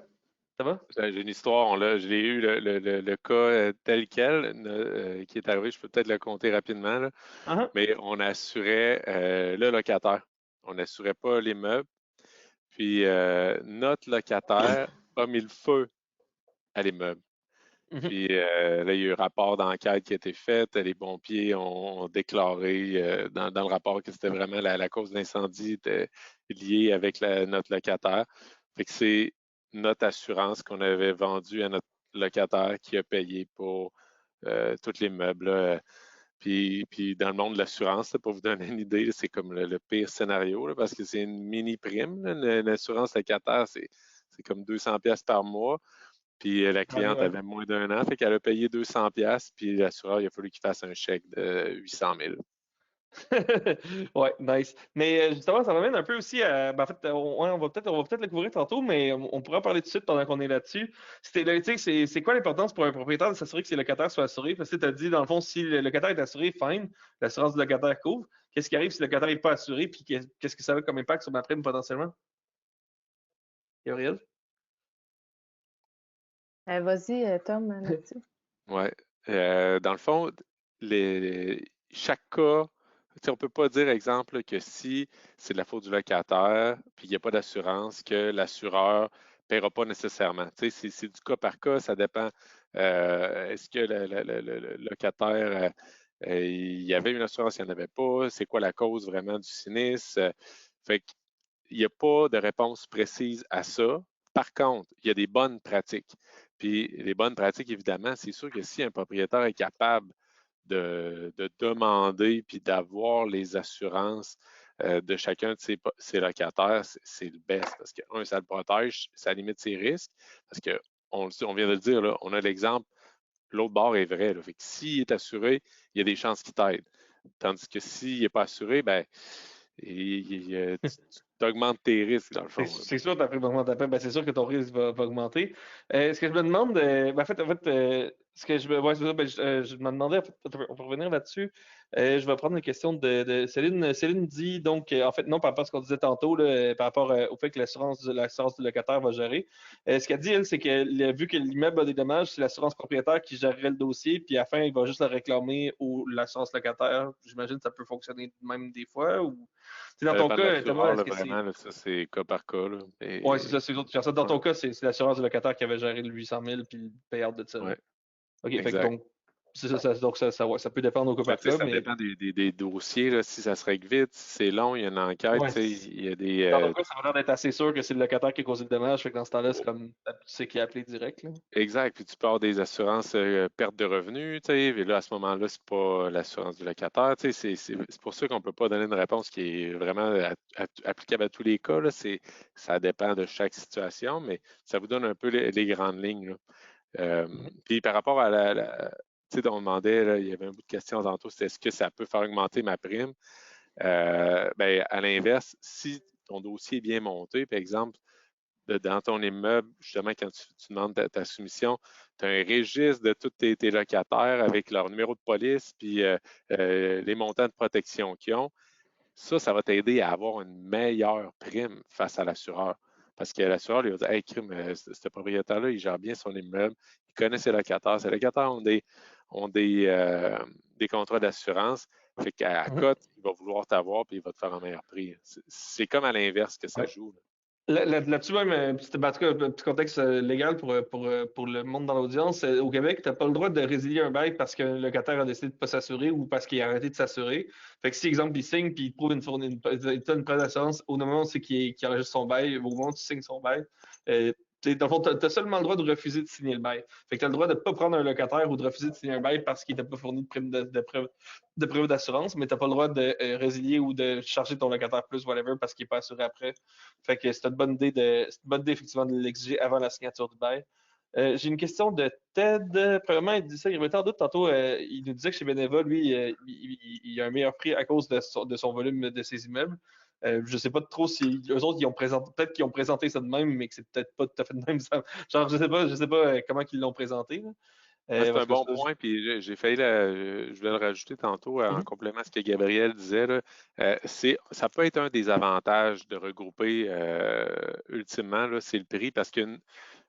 ça va? J'ai une histoire, je l'ai eu le cas tel quel qui est arrivé, je peux peut-être le compter rapidement, là. Mais on assurait le locataire. On n'assurait pas les meubles. Puis notre locataire a mis le feu à l'immeuble. Puis là, il y a eu un rapport d'enquête qui a été fait. Les pompiers ont déclaré dans le rapport que c'était vraiment la cause de l'incendie liée avec notre locataire. Fait que c'est notre assurance qu'on avait vendue à notre locataire qui a payé pour tous les meubles. Là. Puis dans le monde de l'assurance, pour vous donner une idée, c'est comme le pire scénario là, parce que c'est une mini prime. L'assurance locataire, c'est comme 200$ par mois. Puis la cliente avait moins d'un an, fait qu'elle a payé 200$, puis l'assureur, il a fallu qu'il fasse un chèque de 800 000. Ouais, nice. Mais justement, ça m'amène un peu aussi à. En fait, on va peut-être le couvrir tantôt, mais on pourra en parler tout de suite pendant qu'on est là-dessus. C'est quoi l'importance pour un propriétaire de s'assurer que ses locataires soient assurés? Parce que tu as dit, dans le fond, si le locataire est assuré, fine, l'assurance du locataire couvre. Qu'est-ce qui arrive si le locataire n'est pas assuré? Puis qu'est-ce que ça a comme impact sur ma prime potentiellement? Gabriel? Vas-y, Tom, là-dessus. Oui. Dans le fond, chaque cas, on ne peut pas dire, exemple, que si c'est de la faute du locataire, puis il n'y a pas d'assurance, que l'assureur ne paiera pas nécessairement. C'est du cas par cas, ça dépend. Est-ce que le locataire, il y avait une assurance, il n'y en avait pas? C'est quoi la cause vraiment du sinistre? Fait qu'il n'y a pas de réponse précise à ça. Par contre, il y a des bonnes pratiques. Puis les bonnes pratiques, évidemment, c'est sûr que si un propriétaire est capable de demander puis d'avoir les assurances de chacun de ses locataires, c'est le best parce que, un, ça le protège, ça limite ses risques. Parce que, on vient de le dire, là, on a l'exemple, l'autre bord est vrai. Là, fait que s'il est assuré, il y a des chances qu'il t'aide. Tandis que s'il n'est pas assuré, ben, tu augmentes tes risques, dans le fond. C'est sûr, ta prime augmente. Ben, c'est sûr que ton risque va augmenter. Ce que je me demande, ben, en fait, ce que je me, ouais, c'est ça, ben, je me demandais, en fait, on peut revenir là-dessus. Je vais prendre une question de Céline. Céline dit donc, en fait, non, par rapport à ce qu'on disait tantôt, là, par rapport au fait que l'assurance du locataire va gérer. Ce qu'elle dit, elle, c'est que vu que l'immeuble a des dommages, c'est l'assurance propriétaire qui gérerait le dossier, puis à la fin, il va juste le réclamer ou l'assurance locataire. J'imagine que ça peut fonctionner même des fois. Ou... Dans Ça ton dépend de cas, Thomas, l'assureur, est-ce là, que c'est. vraiment, là, ça, c'est cas par cas. Là. Oui, c'est ça, c'est autres personnes. Dans Ouais, ton cas, c'est l'assurance du locataire qui avait géré le 800 000 puis le payout de ça. ouais, OK, fait que exact. donc, c'est ça, donc ouais, ça peut dépendre au cas Mais par tu sais, cas, ça mais dépend des dossiers. Là, si ça se règle vite, si c'est long, il y a une enquête, ouais, tu sais, il y a des. dans ton cas, ça va l'air d'être assez sûr que c'est le locataire qui a causé le dommage. Fait que dans ce temps-là, c'est comme tu sais qui a appelé direct. Là. Exact. Puis tu peux avoir des assurances perte de revenus, tu sais. Et là, à ce moment-là, c'est pas l'assurance du locataire. Tu sais, c'est pour ça qu'on peut pas donner une réponse qui est vraiment applicable à tous les cas. Là. Ça dépend de chaque situation, mais ça vous donne un peu les grandes lignes. Là. Mhm. Puis par rapport à tu sais, on demandait, là, il y avait un bout de question tantôt, c'est est-ce que ça peut faire augmenter ma prime? Ben, à l'inverse, si ton dossier est bien monté, par exemple, dans ton immeuble, justement, quand tu demandes ta soumission, tu as un registre de tous tes locataires avec leur numéro de police, puis les montants de protection qu'ils ont. Ça va t'aider à avoir une meilleure prime face à l'assureur. Parce que l'assureur lui va dire hey, crime, ce propriétaire-là, il gère bien son immeuble, il connaît ses locataires. Ses locataires ont des contrats d'assurance. Fait qu'à Mhm. cote, il va vouloir t'avoir puis il va te faire un meilleur prix. C'est comme à l'inverse que ça Ouais. joue. Là. Là-dessus, même, en tout cas, un petit contexte légal pour le monde dans l'audience. Au Québec, tu n'as pas le droit de résilier un bail parce que le locataire a décidé de ne pas s'assurer ou parce qu'il a arrêté de s'assurer. Fait que si, exemple, il signe puis il prouve il donne une preuve d'assurance, au moment où c'est qu'il enregistre son bail, au moment où tu signes son bail, dans le fond, tu as seulement le droit de refuser de signer le bail. Fait que tu as le droit de ne pas prendre un locataire ou de refuser de signer un bail parce qu'il t'a pas fourni de prime de preuve d'assurance, mais tu n'as pas le droit de résilier ou de charger ton locataire plus, whatever, parce qu'il n'est pas assuré après. Fait que c'est une bonne idée effectivement de l'exiger avant la signature du bail. J'ai une question de Ted. Premièrement, il dit ça, il remettait en doute tantôt. Il nous disait que chez Beneva, lui, il a un meilleur prix à cause de son volume de ses immeubles. Je ne sais pas trop si eux autres, peut-être qu'ils ont présenté ça de même, mais que c'est peut-être pas tout à fait de même. Genre, je sais pas comment ils l'ont présenté. Là. C'est un Parce que bon point, puis j'ai failli, je voulais le rajouter tantôt en Mhm. complément à ce que Gabriel disait. Là. Ça peut être un des avantages de regrouper ultimement, là, c'est le prix, parce que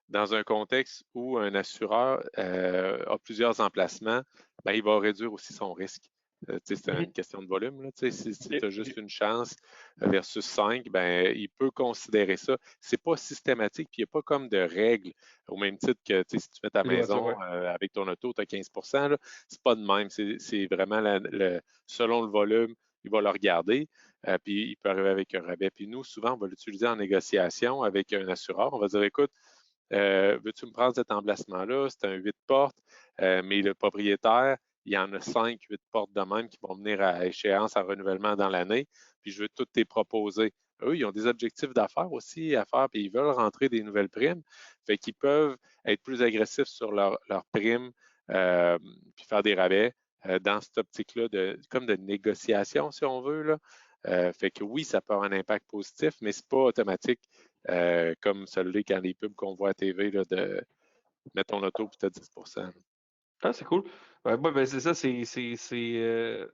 dans un contexte où un assureur a plusieurs emplacements, ben, il va réduire aussi son risque. C'est Mhm. une question de volume. Là, si tu as juste Ok. une chance versus 5, ben, il peut considérer ça. C'est pas systématique, puis il n'y a pas comme de règles. Au même titre que si tu mets ta Les voitures, maison ouais. avec ton auto, tu as 15 là, c'est pas de même. C'est vraiment selon le volume, il va le regarder. Puis il peut arriver avec un rabais. Puis nous, souvent, on va l'utiliser en négociation avec un assureur. On va dire, écoute, veux-tu me prendre cet emplacement-là? C'est un 8 portes, mais le propriétaire, il y en a 5, 8 portes de même qui vont venir à échéance, à renouvellement dans l'année, puis je veux toutes les proposer. Eux, ils ont des objectifs d'affaires aussi à faire, puis ils veulent rentrer des nouvelles primes. Fait qu'ils peuvent être plus agressifs sur leurs primes, puis faire des rabais dans cette optique-là, comme de négociation, si on veut. Là. Fait que oui, ça peut avoir un impact positif, mais c'est pas automatique comme celui-là quand les pubs qu'on voit à TV là, de mettre ton auto puis tu as 10 là. Ah, c'est cool. Ouais, ben, c'est ça, c'est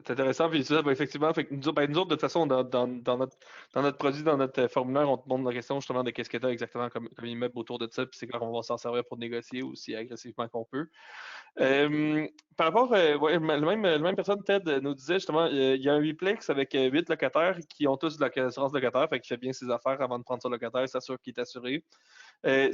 intéressant. Puis ça, ben, effectivement, fait que nous autres, de toute façon, dans notre produit, dans notre formulaire, on te demande la question justement de qu'est-ce que tu as exactement comme immeuble autour de ça, puis c'est clair qu'on va s'en servir pour négocier aussi agressivement qu'on peut. Par rapport, ouais, le même personne, Ted, nous disait justement, il y a un huitplex avec 8 locataires qui ont tous de l'assurance locataire, fait qu'il fait bien ses affaires avant de prendre son locataire, il s'assure qu'il est assuré.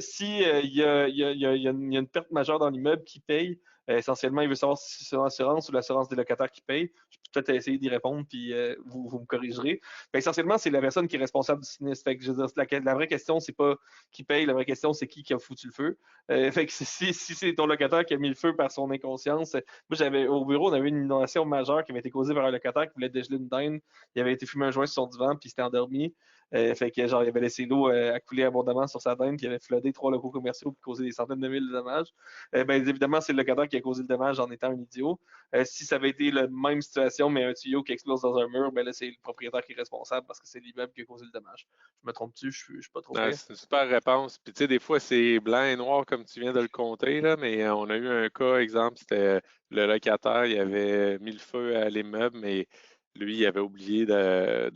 Si il y a une perte majeure dans l'immeuble qui paye, Essentiellement, il veut savoir si c'est l'assurance ou l'assurance des locataires qui paye. Je peux peut-être essayer d'y répondre, puis vous me corrigerez. Essentiellement, c'est la personne qui est responsable du sinistre. Fait que, je veux dire, la vraie question, c'est pas qui paye, la vraie question, c'est qui a foutu le feu. Fait que si c'est ton locataire qui a mis le feu par son inconscience, moi, au bureau, on avait une inondation majeure qui avait été causée par un locataire qui voulait dégeler une dinde. Il avait été fumé un joint sur son divan, puis il s'était endormi. Fait que, genre, il avait laissé l'eau à couler abondamment sur sa dinde, qui avait floodé 3 locaux commerciaux et causé des centaines de mille de dommages. Évidemment, c'est le locataire qui a causé le dommage en étant un idiot. Si ça avait été la même situation, mais un tuyau qui explose dans un mur, là, c'est le propriétaire qui est responsable parce que c'est l'immeuble qui a causé le dommage. Je me trompe-tu? Je suis pas trop Ouais, près. c'est une super réponse. Puis, tu sais, des fois, c'est blanc et noir comme tu viens de le compter, là, mais on a eu un cas, exemple, c'était le locataire, il avait mis le feu à l'immeuble, mais lui, il avait oublié de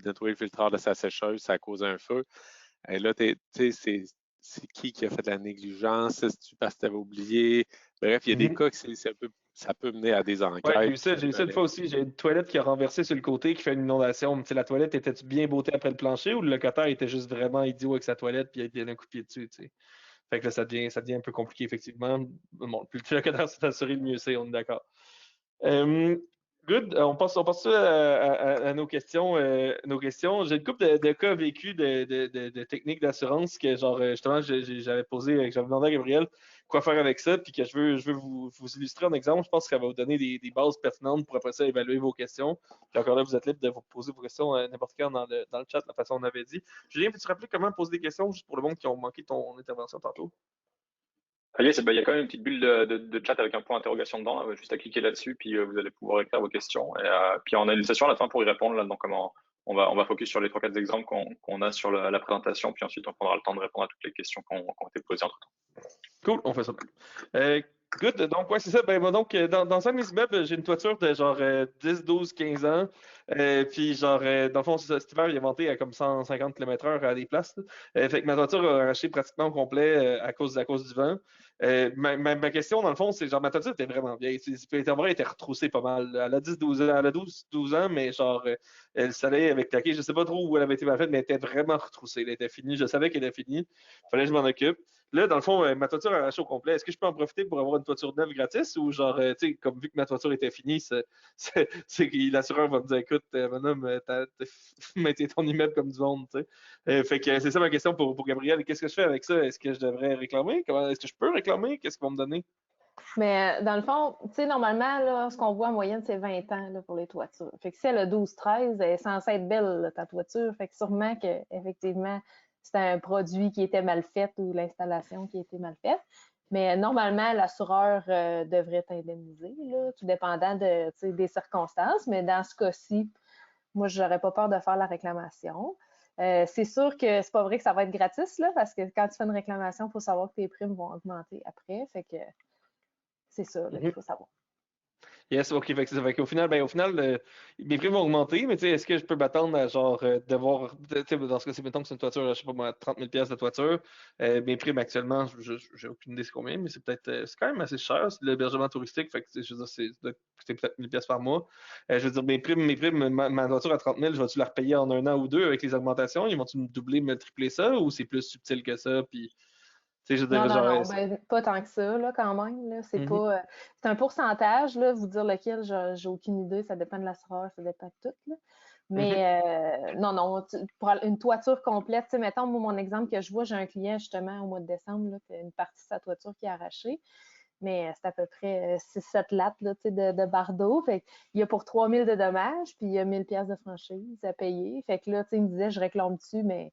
nettoyer le filtreur de sa sécheuse, ça a causé un feu. Et là, tu sais, c'est qui a fait de la négligence? C'est-tu parce que tu avais oublié? Bref, il y a des cas que ça peut mener à des enquêtes. Ouais, j'ai eu ça une fois aussi. J'ai une toilette qui a renversé sur le côté, qui fait une inondation. La toilette était-tu bien bottée après le plancher ou le locataire était juste vraiment idiot avec sa toilette puis il a donné un coup de pied dessus, tu sais? Fait que là, ça devient un peu compliqué, effectivement. Bon, plus le locataire s'est assuré, le mieux c'est, on est d'accord. Good. On passe à nos questions. J'ai une couple de cas vécus de techniques d'assurance que, genre, justement, j'avais demandé à Gabriel quoi faire avec ça, puis que je veux vous illustrer un exemple. Je pense que ça va vous donner des bases pertinentes pour après ça évaluer vos questions. Puis encore là, vous êtes libre de vous poser vos questions n'importe quand dans le chat, la façon dont on avait dit. Julien, peux-tu rappeler comment poser des questions juste pour le monde qui ont manqué ton intervention tantôt? Yes, il y a quand même une petite bulle de chat avec un point d'interrogation dedans. Là, juste à cliquer là-dessus, puis vous allez pouvoir écrire vos questions. Et puis on a une session à la fin pour y répondre. Là, donc on va focus sur les 3-4 exemples qu'on a sur la présentation, puis ensuite on prendra le temps de répondre à toutes les questions qui ont été posées entre-temps. Cool, on fait ça. Good. Donc, ouais, c'est ça. Donc, dans un de mes immeubles, j'ai une toiture de genre 10, 12, 15 ans. Puis, genre, dans le fond, cet hiver, il est monté à comme 150 km/h à des places. Fait que ma toiture a arraché pratiquement au complet à cause du vent. Ma question, dans le fond, c'est genre, ma toiture était vraiment vieille. En vrai, elle était retroussée pas mal. Elle a 10-12 ans. Elle a 12 ans, mais genre, le soleil avait claqué. Je sais pas trop où elle avait été mal faite, mais elle était vraiment retroussée. Elle était finie. Je savais qu'elle était finie. Fallait que je m'en occupe. Là, dans le fond, ma toiture a arraché au complet. Est-ce que je peux en profiter pour avoir une toiture neuve gratis ou genre, tu sais, comme vu que ma toiture était finie, c'est que l'assureur va me dire, écoute, bonhomme, t'as mettez ton immeuble comme du monde, tu sais. Fait que c'est ça ma question pour Gabriel. Qu'est-ce que je fais avec ça? Est-ce que je devrais réclamer? Est-ce que je peux réclamer? Qu'est-ce qu'ils vont me donner? Mais dans le fond, tu sais, normalement, là, ce qu'on voit en moyenne, c'est 20 ans là, pour les toitures. Fait que si elle a 12-13, elle est censée être belle, là, ta toiture. Fait que sûrement qu'effectivement, c'était un produit qui était mal fait ou l'installation qui était mal faite. Mais normalement, l'assureur devrait t'indemniser, là, tout dépendant des circonstances. Mais dans ce cas-ci, moi, je n'aurais pas peur de faire la réclamation. C'est sûr que c'est pas vrai que ça va être gratis, là, parce que quand tu fais une réclamation, il faut savoir que tes primes vont augmenter après. Fait que c'est ça qu'il faut savoir. Yes, ok. Fait qu'au final, mes primes vont augmenter, mais tu sais, est-ce que je peux m'attendre à genre devoir, tu sais, dans ce cas-ci, mettons que c'est une toiture, je sais pas moi, 30 000 de toiture. Mes primes actuellement, j'ai aucune idée c'est combien, mais c'est peut-être, c'est quand même assez cher, c'est de l'hébergement touristique, fait que je veux dire, c'est peut-être 1000 par mois. Je veux dire, mes primes, ma toiture à 30 000, je vais-tu la repayer en 1 an ou 2 avec les augmentations? Ils vont-tu me doubler, me tripler ça, ou c'est plus subtil que ça? Puis, Non, pas tant que ça, là, quand même. Là. C'est pas. C'est un pourcentage, là, vous dire lequel, j'ai aucune idée, ça dépend de l'assureur, ça dépend de tout. Là. Mais non, pour une toiture complète, tu sais, mettons, moi, mon exemple que je vois, j'ai un client justement au mois de décembre, là, qui a une partie de sa toiture qui est arrachée. Mais c'est à peu près 6-7 lattes là, de bardeau. Fait il y a pour 3 000 de dommages, puis il y a 1 000 de franchise à payer. Fait que là, il me disait, je réclame dessus, mais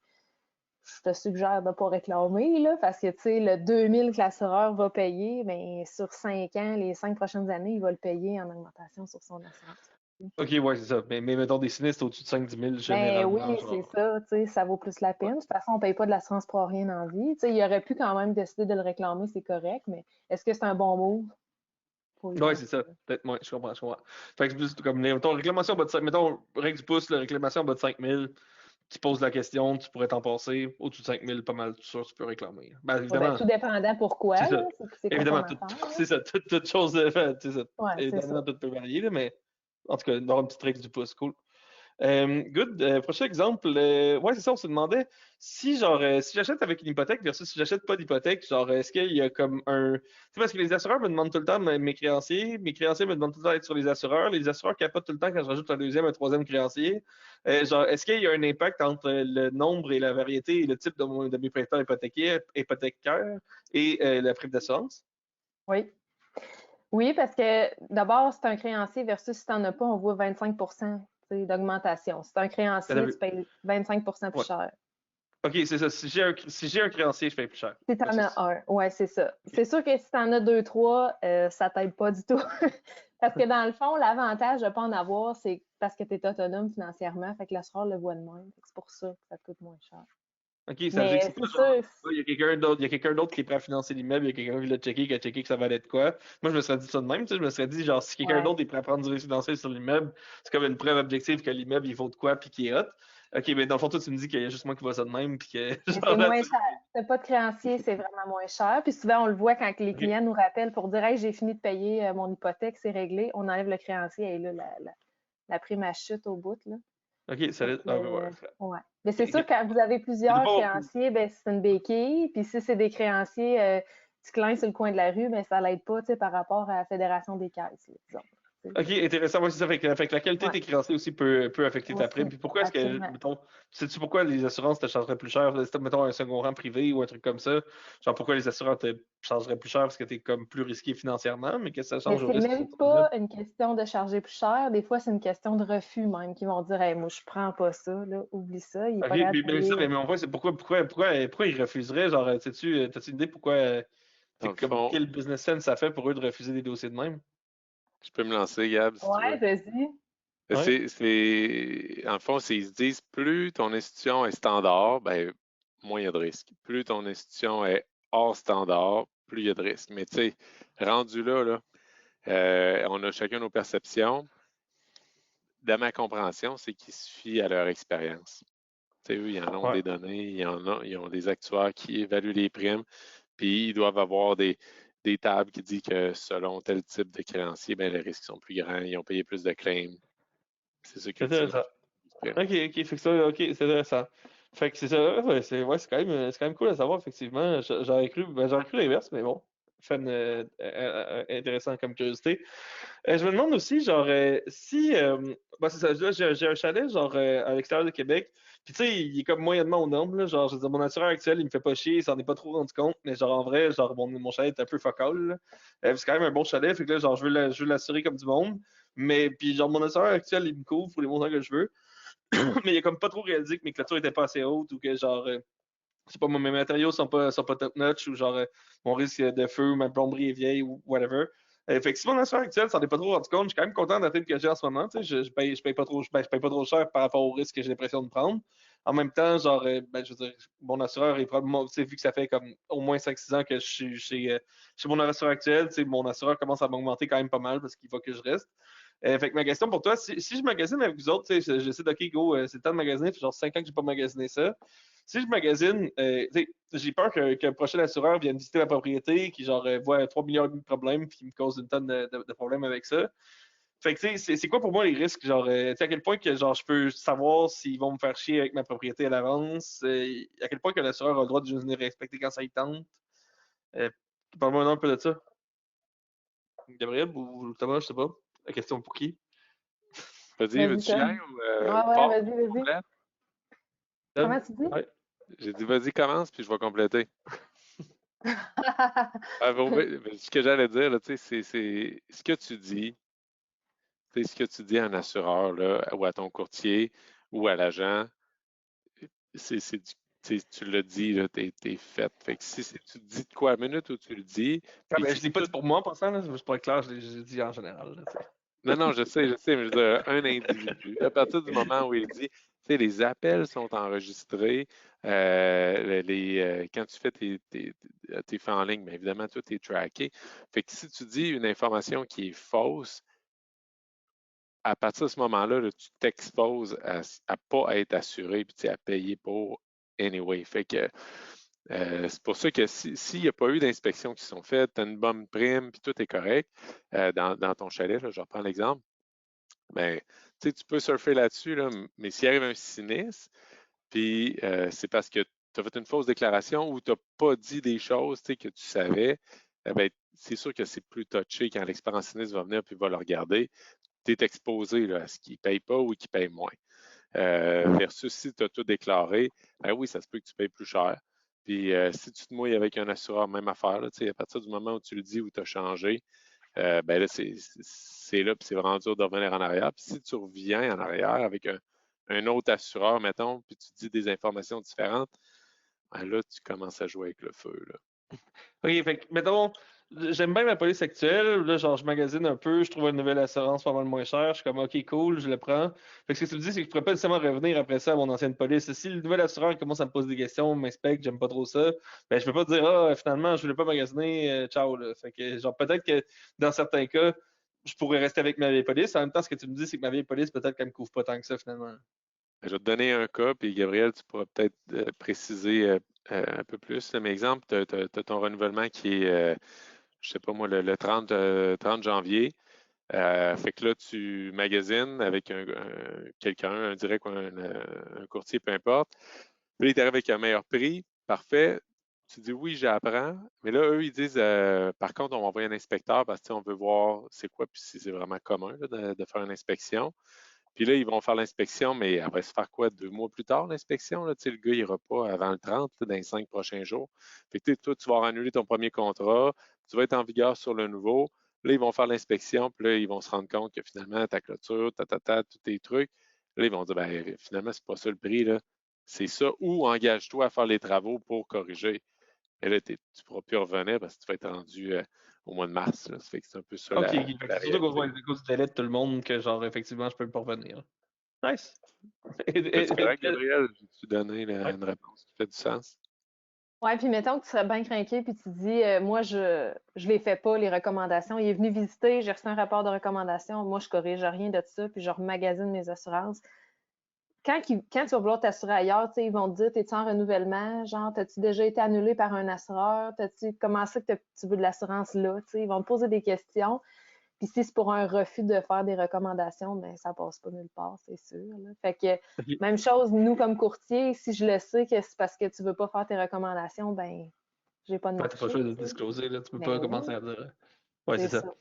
je te suggère de ne pas réclamer, là, parce que, tu sais, le 2 000 que l'assureur va payer, bien, sur 5 ans, les 5 prochaines années, il va le payer en augmentation sur son assurance. OK, ouais, c'est ça. Mais mettons des sinistres au-dessus de 5-10 000, généralement. Oui, c'est ça, tu sais, ça vaut plus la peine. De toute façon, on ne paye pas de l'assurance pour rien dans la vie. Tu sais, il aurait pu quand même décider de le réclamer, c'est correct, mais est-ce que c'est un bon move? Oui, c'est ça. Peut-être, moi, je comprends. Fait que c'est plus comme, mettons, réclamation en bas de 5 000, mettons, règle du pouce, la réclamation en bas de 5 000, tu poses la question, tu pourrais t'en passer. Au-dessus de 5 000, pas mal sûr, tu peux réclamer. Évidemment. Tout dépendant pourquoi. C'est ça. Évidemment, c'est ça. Toute chose, c'est ça. Évidemment, tout peut varier, là, mais en tout cas, il y aura une petite règle du pouce. Cool. Good. Prochain exemple. Ouais, c'est ça, on se demandait si, si j'achète avec une hypothèque versus si j'achète pas d'hypothèque, est-ce qu'il y a comme un. Tu sais, parce que les assureurs me demandent tout le temps mes créanciers me demandent tout le temps d'être sur les assureurs capotent tout le temps quand je rajoute un deuxième, un troisième créancier. Est-ce qu'il y a un impact entre le nombre et la variété et le type de mes prêteurs hypothécaires et la prime d'assurance? Oui. Oui, parce que d'abord, c'est un créancier versus si tu n'en as pas, on voit 25 d'augmentation. Si tu as un créancier, tu payes 25 plus Ouais. cher. OK, c'est ça. Si j'ai un créancier, je paye plus cher. Si tu en as un, ouais, c'est ça. C'est sûr que si tu en as deux, trois, ça t'aide pas du tout. Parce que dans le fond, l'avantage de ne pas en avoir, c'est parce que tu es autonome financièrement. Fait que l'assureur le voit de même. C'est pour ça que ça te coûte moins cher. OK, ça veut dire que Mais c'est pas c'est genre, sûr. il y a quelqu'un d'autre qui est prêt à financer l'immeuble, il y a quelqu'un qui l'a checké, qui a checké que ça valait de quoi. Moi, je me serais dit ça de même, tu sais, je me serais dit, genre, si quelqu'un Ouais. d'autre est prêt à prendre du risque financier sur l'immeuble, c'est comme une preuve objective que l'immeuble, il vaut de quoi, puis qu'il est hot. OK, mais dans le fond, toi, tu me dis qu'il y a juste moi qui vois ça de même, puis que, Mais genre, c'est moins là-dessus. cher. Si tu n'as pas de créancier, c'est vraiment moins cher. Puis souvent, on le voit quand les OK, clients nous rappellent pour dire Hey, j'ai fini de payer mon hypothèque, c'est réglé. On enlève le créancier et là, la prime à chute au bout. Là. OK, ça Fait va. que, Ah, ben, ouais. ouais. Mais c'est sûr, OK. quand vous avez C'est plusieurs pas. créanciers, ben, c'est une béquille. Puis si c'est des créanciers du clin sur le coin de la rue, ben, ça l'aide pas par rapport à la Fédération des caisses, là, disons. OK, intéressant. Ouais, c'est ça. Fait que la qualité de Ouais, tes créanciers aussi peut affecter ta prime. aussi, Puis pourquoi est-ce que, absolument. mettons, sais-tu pourquoi les assurances te chargeraient plus cher? Si t'as, mettons, un second rang privé ou un truc comme ça, genre pourquoi les assurances te chargeraient plus cher parce que t'es comme plus risqué financièrement, mais que ça Mais change au c'est risque sur même ton pas immeuble? une question de charger plus cher. Des fois, c'est une question de refus même, qui vont dire hey, moi, je prends pas ça, là, oublie ça, il est OK, pas capable de mais ça, payer. mais mon point, c'est pourquoi ils refuseraient? Genre, t'as-tu une idée pourquoi, Dans c'est le comme fond, quel business sense ça fait pour eux de refuser des dossiers de même? je peux me lancer, Gab, si tu Ouais, veux. vas-y. Ouais. En le fond, ils se disent plus ton institution est standard, ben, moins il y a de risque. Plus ton institution est hors standard, plus il y a de risque. Mais tu sais, rendu là, on a chacun nos perceptions. De ma compréhension, c'est qu'ils se fient à leur expérience. Tu sais, eux, ils en ont Ouais. des données, ils ont des actuaires qui évaluent les primes, puis ils doivent avoir des tables qui disent que selon tel type de créancier, ben, les risques sont plus grands, ils ont payé plus de claims. C'est ça C'est qu'ultimement, intéressant. ils priment. OK, OK, fait que ça, OK, c'est intéressant. Fait que c'est ça, ouais, c'est quand même cool à savoir, effectivement. J'aurais cru l'inverse, mais bon, fun, intéressant comme curiosité. Je me demande aussi, si, c'est ça, là, j'ai un chalet, à l'extérieur de Québec, puis tu sais, il est comme moyennement aux normes, là, je veux dire, mon assureur actuel, il me fait pas chier, il s'en est pas trop rendu compte, mais en vrai, mon chalet est un peu focal, là. C'est quand même un bon chalet, fait que là, je veux l'assurer comme du monde, mais puis mon assureur actuel, il me couvre pour les montants que je veux. Mais il a comme pas trop réalisé que mes clôtures étaient pas assez hautes ou que je sais pas, mes matériaux sont pas top notch ou mon risque de feu ou ma plomberie est vieille ou whatever. Fait que si mon assureur actuel s'en est pas trop rendu compte, je suis quand même content de la prime que j'ai en ce moment. Tu sais, je paye pas trop, je paye pas trop cher par rapport au risque que j'ai l'impression de prendre. En même temps, je veux dire, mon assureur est probablement, tu sais, vu que ça fait comme au moins 5-6 ans que je suis chez mon assureur actuel, tu sais, mon assureur commence à m'augmenter quand même pas mal parce qu'il faut que je reste. Fait que ma question pour toi, si je magasine avec vous autres, tu sais, j'essaie de, OK, go, c'est le temps de magasiner, fait genre 5 ans que j'ai pas magasiné ça. Si je magasine, tu sais, j'ai peur qu'un prochain assureur vienne visiter ma propriété, qui voit 3 millions de problèmes, puis qui me cause une tonne de problèmes avec ça. Fait que tu sais, c'est quoi pour moi les risques? Tu sais, à quel point que je peux savoir s'ils vont me faire chier avec ma propriété à l'avance? À quel point que l'assureur a le droit de juste venir respecter quand ça y tente? Euh, Parle-moi un peu de ça. Gabriel ou Thomas, je sais pas. La question pour qui? Vas-y, Vas-y, veux-tu y Tom. aller ou Ouais, pars vas-y, vas-y. complète? Tom? Comment tu dis? Ouais. J'ai dit, vas-y, commence, puis je vais compléter. Ce que j'allais dire, là, tu sais, c'est ce que tu dis, tu sais, ce que tu dis à un assureur, là, ou à ton courtier, ou à l'agent, c'est tu l'as dit, là, t'es fait. Fait que si tu dis de quoi à la minute où tu le dis, Ah, puis ben, si je l'ai pas tout. dit pour moi en passant, là, c'est pour être clair, je l'ai dit en général. Là, tu sais. Non, non, je sais, mais je veux dire, un individu, à partir du moment où il dit, tu sais, les appels sont enregistrés, quand tu fais tes faits en ligne, bien évidemment, tout est tracké. Fait que si tu dis une information qui est fausse, à partir de ce moment-là, là, tu t'exposes à pas être assuré puis à payer pour anyway. Fait que c'est pour ça que s'il n'y a pas eu d'inspection qui sont faites, tu as une bonne prime puis tout est correct dans ton chalet, là, je reprends l'exemple. ben, tu sais, tu peux surfer là-dessus, là, mais s'il arrive un sinistre, puis c'est parce que tu as fait une fausse déclaration ou tu n'as pas dit des choses, tu sais, que tu savais, eh ben, c'est sûr que c'est plus touché quand l'expert en sinistre va venir puis va le regarder. Tu es exposé là, à ce qu'il ne paye pas ou qu'il paye moins. Versus si tu as tout déclaré, ben oui, ça se peut que tu payes plus cher. Puis si tu te mouilles avec un assureur, même affaire, là, à partir du moment où tu le dis ou tu as changé, ben là, c'est là, puis c'est vraiment dur de revenir en arrière. Puis si tu reviens en arrière avec un autre assureur, mettons, puis tu dis des informations différentes, ben là, tu commences à jouer avec le feu, là. OK, fait que, mettons, j'aime bien ma police actuelle. Là, genre, je magasine un peu, je trouve une nouvelle assurance pas mal moins chère. Je suis comme, OK, cool, je le prends. Fait que ce que tu me dis, c'est que je pourrais pas nécessairement revenir après ça à mon ancienne police. Si le nouvel assureur commence à me poser des questions, m'inspecte, j'aime pas trop ça, ben, je peux pas dire, ah, finalement, je voulais pas magasiner, ciao, là. Fait que, genre, peut-être que dans certains cas, je pourrais rester avec ma vieille police. En même temps, ce que tu me dis, c'est que ma vieille police, peut-être qu'elle me couvre pas tant que ça, finalement. Je vais te donner un cas, puis Gabriel, tu pourras peut-être préciser un peu plus. Là. Mais exemple, tu as, ton renouvellement qui est, je sais pas moi, le 30 janvier. Fait que là, tu magasines avec quelqu'un, un direct ou un courtier, peu importe. Puis là, il t'arrive avec un meilleur prix. Parfait. Tu dis oui, j'apprends. Mais là, eux, ils disent par contre, on va envoyer un inspecteur parce qu'on veut voir c'est quoi, puis si c'est vraiment commun là, de faire une inspection. Puis là, ils vont faire l'inspection, mais elle va se faire quoi, 2 mois plus tard, l'inspection? Là? Tu sais, le gars, il n'ira pas avant le 30, là, dans les 5 prochains jours. Fait que toi, tu vas annuler ton premier contrat, tu vas être en vigueur sur le nouveau. Là, ils vont faire l'inspection, puis là, ils vont se rendre compte que finalement, ta clôture, tous tes trucs, là, ils vont dire, ben, finalement, c'est pas ça le prix, là. C'est ça, ou engage-toi à faire les travaux pour corriger. Et là, tu ne pourras plus revenir parce que tu vas être rendu au mois de mars. Là. Ça fait que c'est un peu ça OK, la, fait que la c'est surtout qu'on voit réalité. les causes du délai de tout le monde que, genre, effectivement, je peux pas revenir. Nice. C'est correct, Gabriel? J'ai-tu donné Ouais. une réponse qui fait du sens? Ouais, puis mettons que tu serais bien craqué, puis tu dis, moi, je les fais pas, les recommandations. Il est venu visiter, j'ai reçu un rapport de recommandation. Moi, je corrige rien de ça, puis je remagasine mes assurances. Quand tu vas vouloir t'assurer ailleurs, tu sais, ils vont te dire, t'es-tu en renouvellement? Genre, t'as-tu déjà été annulé par un assureur? Comment ça que tu veux de l'assurance là? Tu sais, ils vont te poser des questions. Puis si c'est pour un refus de faire des recommandations, ben ça passe pas nulle part, c'est sûr, là. Fait que OK. même chose, nous comme courtier, si je le sais que c'est parce que tu veux pas faire tes recommandations, ben j'ai pas de Ouais, t'as pas le marché, choix de tu sais. discloser, là. Tu peux pas Ben commencer oui, à dire. Ouais, c'est c'est ça. ça.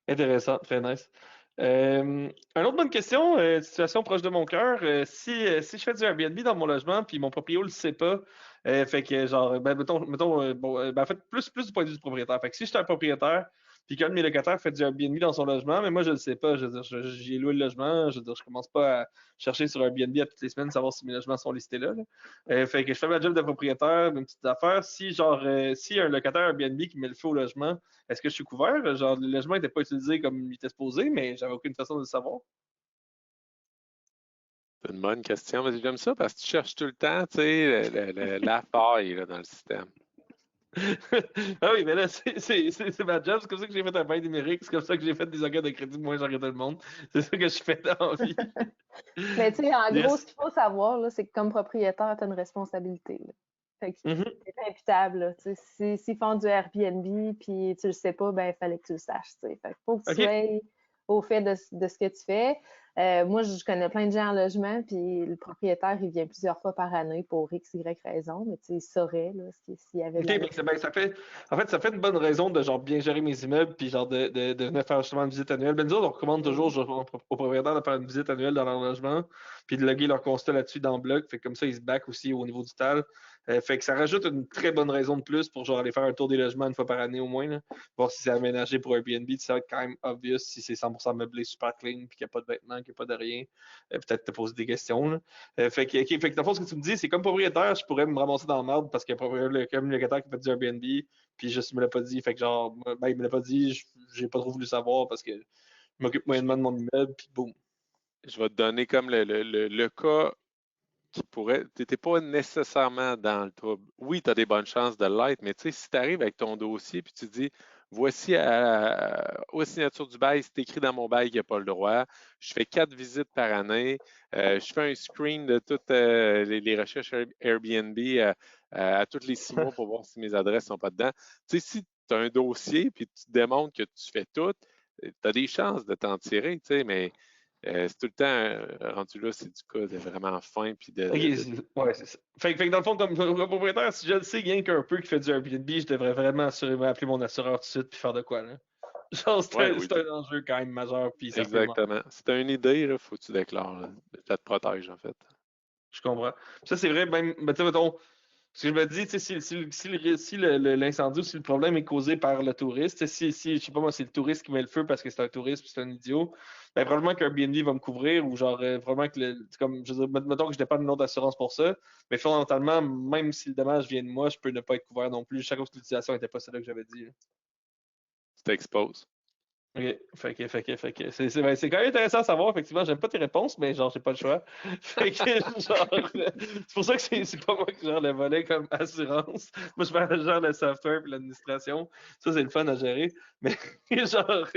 Intéressant, très nice. Une autre bonne question, situation proche de mon cœur. Si je fais du Airbnb dans mon logement, puis mon proprio le sait pas, fait que genre, ben, mettons bon, ben, en fait, plus du point de vue du propriétaire. Fait que si je suis un propriétaire, puis qu'un de mes locataires fait du Airbnb dans son logement, mais moi je le sais pas, je veux dire, j'ai loué le logement, je veux dire, je commence pas à chercher sur Airbnb à toutes les semaines, savoir si mes logements sont listés là. Fait que je fais ma job de propriétaire, mes petites affaires. Si genre, si y a un locataire Airbnb qui met le feu au logement, est-ce que je suis couvert? Genre, le logement n'était pas utilisé comme il était supposé, mais j'avais aucune façon de le savoir. C'est une bonne question. Mais j'aime ça parce que tu cherches tout le temps, tu sais, la faille là, dans le système. Ah oui, mais là, c'est ma job. C'est comme ça que j'ai fait un bain numérique. C'est comme ça que j'ai fait des enquêtes de crédit moins cher que tout le monde. C'est ça que je fais dans la vie. Mais tu sais, en gros, ce Yes. qu'il faut savoir, là, c'est que comme propriétaire, tu as une responsabilité, là. Fait que Mhm. c'est imputable, là. Tu sais, s'ils font du Airbnb puis tu le sais pas, ben il fallait que tu le saches, tu sais. Fait que faut que tu OK. sois au fait de ce que tu fais. Moi, je connais plein de gens en logement, puis le propriétaire, il vient plusieurs fois par année pour X, Y raison, mais tu sais, il saurait, là, s'il y avait de OK, la ben, en fait, ça fait une bonne raison de genre bien gérer mes immeubles puis genre de venir faire justement une visite annuelle. Ben nous autres, on recommande toujours Mhm. genre, aux propriétaires de faire une visite annuelle dans leur logement puis de loguer leur constat là-dessus dans le blog. Fait que comme ça, ils se backent aussi au niveau du TAL. Fait que ça rajoute une très bonne raison de plus pour genre aller faire un tour des logements une fois par année au moins. Là. Voir si c'est aménagé pour Airbnb. Ça va être quand même obvious si c'est 100% meublé, super clean, puis qu'il n'y a pas de vêtements, qu'il n'y a pas de rien. Peut-être te poser des questions. Là. Fait que, OK, fait que dans le fond, ce que tu me dis, c'est comme propriétaire, je pourrais me ramasser dans le marde parce qu'il y a comme locataire qui fait du Airbnb, puis juste il me l'a pas dit. Fait que genre, ben, il me l'a pas dit, j'ai pas trop voulu savoir parce que je m'occupe Je, moyennement de mon immeuble, puis boum. je vais te donner comme le cas qui pourrait. Tu n'étais pas nécessairement dans le trouble. Oui, tu as des bonnes chances de l'être, mais tu sais, si tu arrives avec ton dossier puis tu dis voici aux signatures du bail, c'est écrit dans mon bail qu'il n'y a pas le droit. Je fais 4 visites par année. Je fais un screen de toutes les recherches Airbnb à tous les 6 mois pour voir si mes adresses ne sont pas dedans. Tu sais, si tu as un dossier puis tu démontres que tu fais tout, tu as des chances de t'en tirer, tu sais, mais C'est tout le temps rendu là, c'est du cas de vraiment fin. Puis ouais, c'est ça. Fait que dans le fond, comme propriétaire, si je le sais, rien qu'un peu qui fait du Airbnb, je devrais vraiment assurément appeler mon assureur tout de suite puis faire de quoi, là. Genre, c'est un enjeu quand même majeur, puis ça peut exactement. Si tu as une idée, il faut que tu déclares. Là. Ça te protège, en fait. Je comprends. Ça, c'est vrai, même, tu sais, mettons, ce que je me dis, tu sais, si l'incendie ou si le problème est causé par le touriste, si, je sais pas moi, c'est le touriste qui met le feu parce que c'est un touriste puis c'est un idiot, ben probablement qu'un Airbnb va me couvrir ou genre, vraiment que, comme, je veux dire, mettons que je dépends d'une autre assurance pour ça, mais fondamentalement, même si le dommage vient de moi, je peux ne pas être couvert non plus, chaque autre utilisation n'était pas celle-là que j'avais dit. Là. Tu t'exposes. OK. Fait que c'est quand même intéressant à savoir. Effectivement, j'aime pas tes réponses, mais genre, j'ai pas le choix. Fait que, genre, c'est pour ça que c'est pas moi qui gère le volet comme assurance. Moi, je vais genre le software et l'administration. Ça, c'est le fun à gérer. Mais, genre,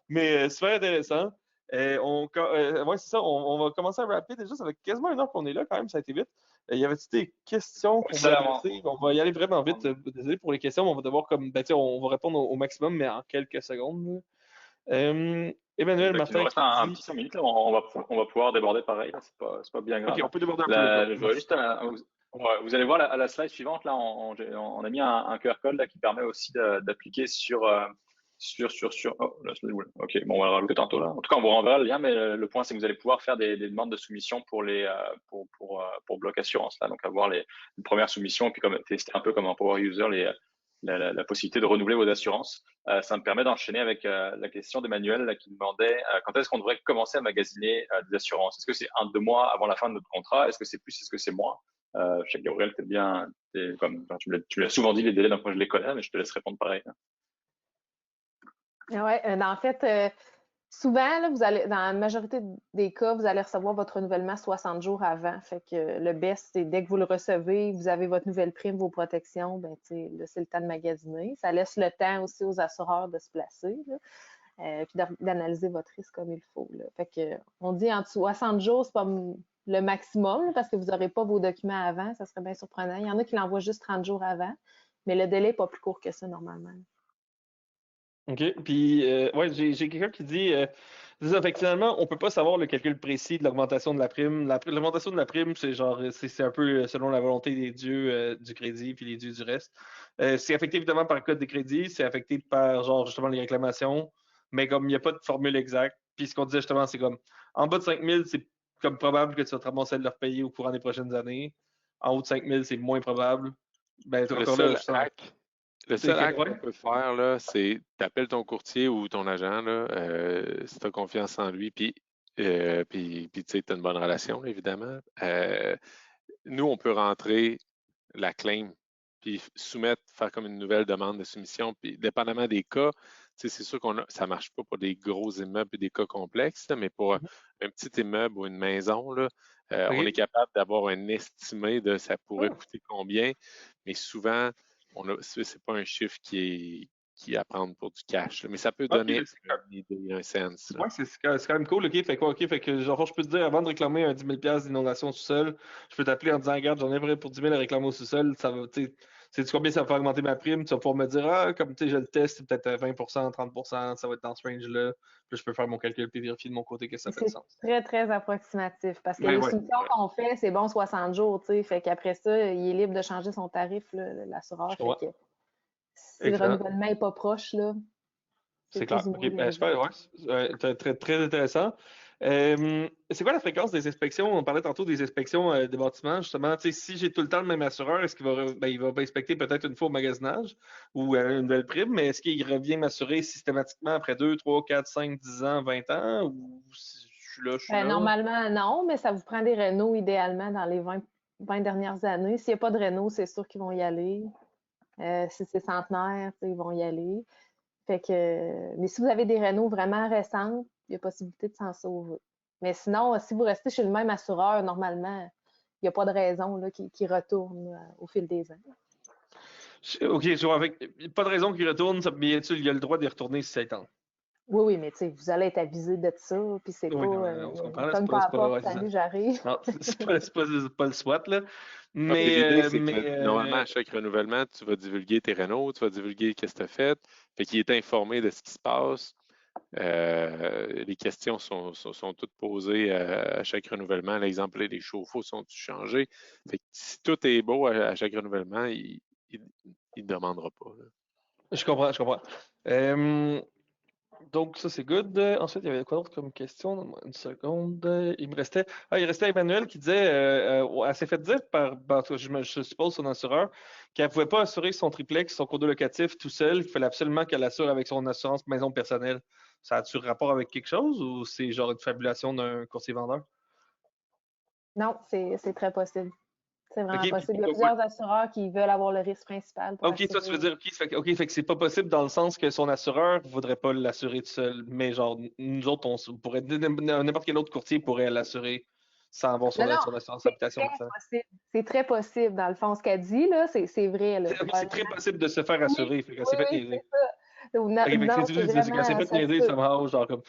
mais super intéressant. Ouais, c'est ça. On va commencer à rapper. Déjà, ça fait quasiment 1 heure qu'on est là quand même. Ça a été vite. Il y avait-tu des questions qu'on voulait adresser? On va y aller vraiment vite. Désolé pour les questions, mais on va devoir comme on va répondre au maximum, mais en quelques secondes. Emmanuel Il Martin nous reste un petit 5 minutes, là. On va pouvoir déborder pareil, là. C'est pas bien grave. OK, on peut déborder un peu. Je vois juste, vous allez voir à la slide suivante, là, on a mis un QR code là, qui permet aussi d'appliquer sur. Oh, la slide, ouais. OK, bon, on va le rajouter tantôt là. En tout cas, on vous renverra le lien, mais le point, c'est que vous allez pouvoir faire des demandes de soumission pour Bloc Assurance, là. Donc, avoir les premières soumissions, et puis tester un peu comme un power user la possibilité de renouveler vos assurances. Ça me permet d'enchaîner avec la question d'Emmanuel qui demandait quand est-ce qu'on devrait commencer à magasiner des assurances. Est-ce que c'est 1-2 mois avant la fin de notre contrat? Est-ce que c'est plus? Est-ce que c'est moins? Je sais que Gabriel, tu l'as souvent dit, les délais d'un point, je les connais, mais je te laisse répondre pareil. Ouais, en fait, souvent, là, dans la majorité des cas, vous allez recevoir votre renouvellement 60 jours avant. Fait que le best, c'est dès que vous le recevez, vous avez votre nouvelle prime, vos protections, ben, là, c'est le temps de magasiner. Ça laisse le temps aussi aux assureurs de se placer, là, puis d'analyser votre risque comme il faut. Là. Fait que, on dit en 60 jours, c'est pas le maximum, là, parce que vous n'aurez pas vos documents avant, ça serait bien surprenant. Il y en a qui l'envoient juste 30 jours avant, mais le délai n'est pas plus court que ça normalement. OK. Puis, ouais, j'ai quelqu'un qui dit, c'est ça, fait que finalement, on peut pas savoir le calcul précis de l'augmentation de la prime. L'augmentation de la prime, c'est genre, c'est un peu selon la volonté des dieux du crédit puis les dieux du reste. C'est affecté évidemment par le code des crédits, c'est affecté par, genre, justement, les réclamations, mais comme il n'y a pas de formule exacte. Puis, ce qu'on disait justement, c'est comme, en bas de 5 000, c'est comme probable que tu vas te ramasser à leur payer au courant des prochaines années. En haut de 5 000, c'est moins probable. Ben, encore là, le seul hack qu'on peut faire, là, c'est t'appelles ton courtier ou ton agent, là, si tu as confiance en lui, puis tu sais, tu as une bonne relation, là, évidemment. Nous, on peut rentrer la claim, puis faire comme une nouvelle demande de soumission, puis dépendamment des cas, c'est sûr ça ne marche pas pour des gros immeubles et des cas complexes, là, mais pour un petit immeuble ou une maison, là, on est capable d'avoir un estimé de ça pourrait coûter combien, mais souvent, c'est pas un chiffre qui est à prendre pour du cash, là, mais ça peut donner une idée, un sens. Oui, c'est quand même cool. OK, fait quoi? OK, fait que genre, je peux te dire, avant de réclamer un 10 000 d'inondation au sous-sol, je peux t'appeler en disant, regarde, j'en ai vrai pour 10 000 à réclamer au sous-sol. Ça va, tu sais, sais-tu combien ça va faire augmenter ma prime? Tu vas pouvoir me dire, ah, comme tu sais, je le teste, c'est peut-être 20 30 ça va être dans ce range-là. Puis je peux faire mon calcul et vérifier de mon côté que ça fait sens. C'est très, très approximatif parce que les soumissions qu'on fait, c'est bon 60 jours, tu sais. Fait qu'après ça, il est libre de changer son tarif, l'assureur. Fait que si le renouvellement n'est pas proche, là. C'est clair. OK, ben, super, ouais. Très, très intéressant. C'est quoi la fréquence des inspections? On parlait tantôt des inspections des bâtiments, justement. Si j'ai tout le temps le même assureur, est-ce qu'il il va inspecter peut-être une fois au magasinage ou une nouvelle prime, mais est-ce qu'il revient m'assurer systématiquement après 2, 3, 4, 5, 10 ans, 20 ans? Ou si je suis là, Normalement, non, mais ça vous prend des rénaux idéalement dans les 20 dernières années. S'il n'y a pas de rénaux, c'est sûr qu'ils vont y aller. Si c'est centenaire, ils vont y aller. Fait que, mais si vous avez des rénaux vraiment récentes, il y a possibilité de s'en sauver. Mais sinon, si vous restez chez le même assureur, normalement, il n'y a pas de raison qui retourne au fil des ans. OK, pas de raison qu'il retourne, mais il y a le droit d'y retourner si ça tente. Oui, mais tu sais, vous allez être avisé de ça, puis c'est pas on se comprend, comme pas à porte, salut, j'arrive. Non, c'est pas le SWAT, là. Mais l'idée, c'est que normalement, à chaque renouvellement, tu vas divulguer tes rénaux, tu vas divulguer qu'est-ce que tu as fait, fait qu'il est informé de ce qui se passe. Les questions sont toutes posées à chaque renouvellement. L'exemple, les chauffe-eau sont-ils changés? Fait que si tout est beau à chaque renouvellement, il ne demandera pas. Là. Je comprends, je comprends. Donc, ça, c'est good. Ensuite, il y avait quoi d'autre comme question? Donne-moi une seconde. Il restait Emmanuel qui disait, elle s'est fait dire par je suppose, son assureur, qu'elle ne pouvait pas assurer son triplex, son condo locatif tout seul, qu'il fallait absolument qu'elle assure avec son assurance maison personnelle. Ça a-tu rapport avec quelque chose ou c'est genre une fabulation d'un courtier vendeur? Non, c'est très possible. C'est OK, vraiment puis possible. Il y a pourquoi? plusieurs assureurs qui veulent avoir le risque principal pour OK, toi, tu veux assurer. dire, OK, fait que c'est pas possible dans le sens que son assureur voudrait pas l'assurer tout seul, mais genre, nous autres, pourrait, n'importe quel autre courtier pourrait l'assurer sans avoir Non, non, son assurance c'est habitation très personnelle. possible. C'est très possible. Dans le fond, ce qu'elle dit, là, c'est vrai. Là, OK, c'est très possible de se faire oui, assurer, fait qu'elle oui, s'est fait oui, niaiser. c'est ça. Non, OK, fait que non, c'est c'est qu'elle s'est vraiment, fait ça se niaiser peut. somehow, genre comme,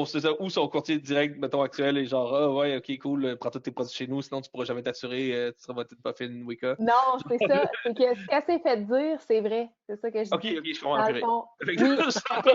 c'est ça, ou son courtier direct, mettons, actuel, est genre, ah ouais, OK, cool, prends tous tes produits chez nous, sinon tu pourras jamais t'assurer, tu seras peut-être pas fait une Wicca. Non, c'est ça. C'est que ce qu'elle s'est fait dire, c'est vrai. C'est ça que je OK, dis. OK, je comprends, Dans le purée. fond, Fait que oui, parce que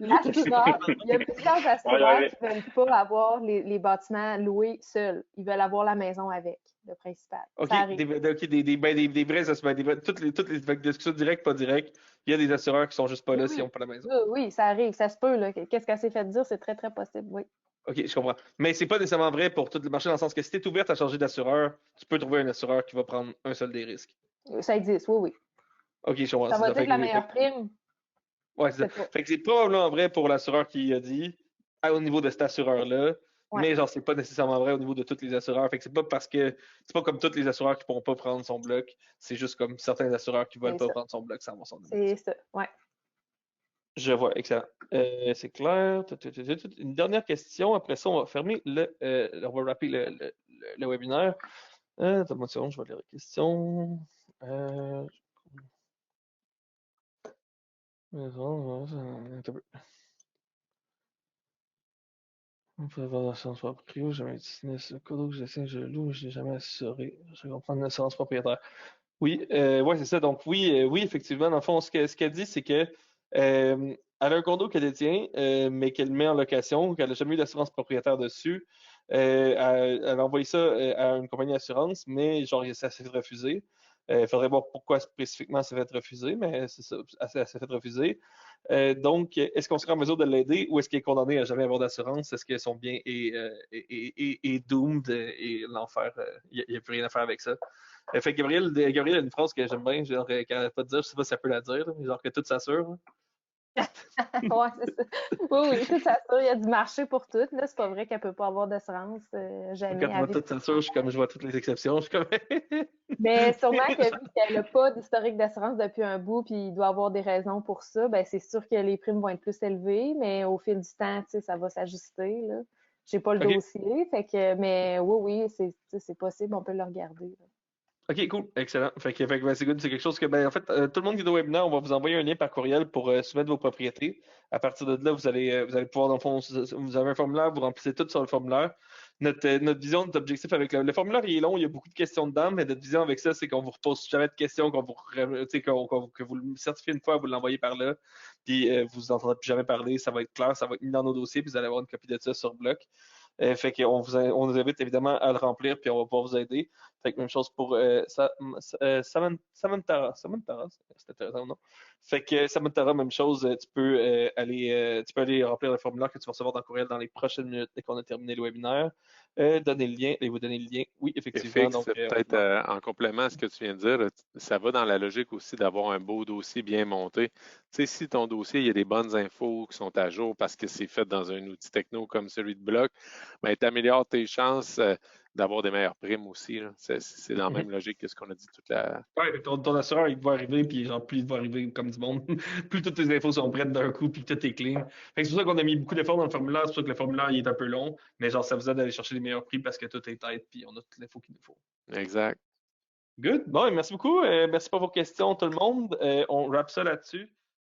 l'assureur, il y a plusieurs On va y assureurs arriver. qui ne veulent pas avoir les bâtiments loués seuls. Ils veulent avoir la maison avec, le principal. OK, Ça arrive. des vrais assureurs, toutes les discussions directes, pas directes, il y a des assureurs qui sont juste pas Oui, là s'ils oui. n'ont pas la maison. Oui, oui, ça arrive. Ça se peut, là. Qu'est-ce qu'elle s'est fait dire, c'est très, très possible, oui. OK, je comprends. Mais c'est pas nécessairement vrai pour tout le marché dans le sens que si tu es ouverte à changer d'assureur, tu peux trouver un assureur qui va prendre un seul des risques. Ça existe, oui, oui. OK, je comprends, Ça c'est va ça. dire que la meilleure prime, Ouais, c'est ça. peut-être pas. Fait que c'est probablement vrai pour l'assureur qui a dit au niveau de cet assureur-là, Ouais, mais genre, c'est pas nécessairement vrai au niveau de tous les assureurs. Fait que c'est pas parce que c'est pas comme tous les assureurs qui pourront pas prendre son bloc. C'est juste comme certains assureurs qui veulent c'est pas ça. prendre son bloc sans avoir son C'est indemnisation. ça, ouais. Je vois, excellent. C'est clair. Une dernière question. Après ça, on va fermer on va wrapper le webinaire. Attends-moi une seconde, je vais lire les questions. Attends un peu. On peut avoir l'assurance proprio, jamais utilisé ce codo que j'essaie, je loue, mais je l'ai jamais assuré. Je comprends l'assurance propriétaire. Oui, ouais, c'est ça. Donc oui, oui, effectivement, dans le fond, ce qu'elle dit, c'est que elle a un condo qu'elle détient, mais qu'elle met en location, qu'elle n'a jamais eu d'assurance propriétaire dessus. Elle a envoyé ça à une compagnie d'assurance, mais genre ça s'est fait refuser. Il faudrait voir pourquoi spécifiquement ça s'est fait refuser, mais c'est ça, elle s'est fait refuser. Donc, est-ce qu'on sera en mesure de l'aider ou est-ce qu'elle est condamnée à jamais avoir d'assurance? Est-ce que son bien est doomed et l'enfer, il n'y a plus rien à faire avec ça? Fait que Gabriel a une phrase que j'aime bien, genre, qu'elle n'arrête pas de dire, je sais pas si ça peut la dire, là, mais genre que tout s'assure. Ouais, c'est ça. Oui, oui, tout ça, il y a du marché pour tout. Là, c'est pas vrai qu'elle peut pas avoir d'assurance Quand jamais tu à vois vie. tout s'assure, je suis comme je vois toutes les exceptions, je suis comme. Mais sûrement que vu qu'elle n'a pas d'historique d'assurance depuis un bout, puis il doit avoir des raisons pour ça, ben c'est sûr que les primes vont être plus élevées, mais au fil du temps, tu sais, ça va s'ajuster, là. J'ai pas le OK. dossier, fait que, mais oui, oui, c'est possible, on peut le regarder, là. OK, cool. Excellent. Fait que ben, c'est good. C'est quelque chose que, ben, en fait, tout le monde qui est au webinaire, on va vous envoyer un lien par courriel pour soumettre vos propriétés. À partir de là, vous allez pouvoir, dans le fond, vous avez un formulaire, vous remplissez tout sur le formulaire. Notre vision, notre objectif avec le formulaire, il est long, il y a beaucoup de questions dedans, mais notre vision avec ça, c'est qu'on vous repose jamais de questions, tu sais, que vous le certifiez une fois, vous l'envoyez par là, puis vous n'entendrez plus jamais parler, ça va être clair, ça va être mis dans nos dossiers, puis vous allez avoir une copie de ça sur bloc. Fait qu'on on nous invite évidemment à le remplir, puis on va pouvoir vous aider. Fait que même chose pour Samantha. Samantha, c'est intéressant, non? Fait que Samantha, même chose, tu peux aller remplir le formulaire que tu vas recevoir dans le courriel dans les prochaines minutes dès qu'on a terminé le webinaire. Donnez le lien, et vous donnez le lien. Oui, effectivement. Félix, Donc, peut-être en complément à ce que tu viens de dire, ça va dans la logique aussi d'avoir un beau dossier bien monté. Tu sais, si ton dossier, il y a des bonnes infos qui sont à jour parce que c'est fait dans un outil techno comme celui de Block, ben, tu améliores tes chances d'avoir des meilleures primes aussi. C'est dans la même logique que ce qu'on a dit toute la. ouais, ton assureur, il va arriver, puis genre, plus il va arriver comme du monde, plus toutes tes infos sont prêtes d'un coup, puis tout est clean. Fait que c'est pour ça qu'on a mis beaucoup d'efforts dans le formulaire, c'est pour ça que le formulaire, il est un peu long, mais genre, ça vous aide à aller chercher les meilleurs prix parce que tout est tête, puis on a toute l'info qu'il nous faut. Exact. Good. Bon, merci beaucoup. Merci pour vos questions, tout le monde. On wrap ça là-dessus.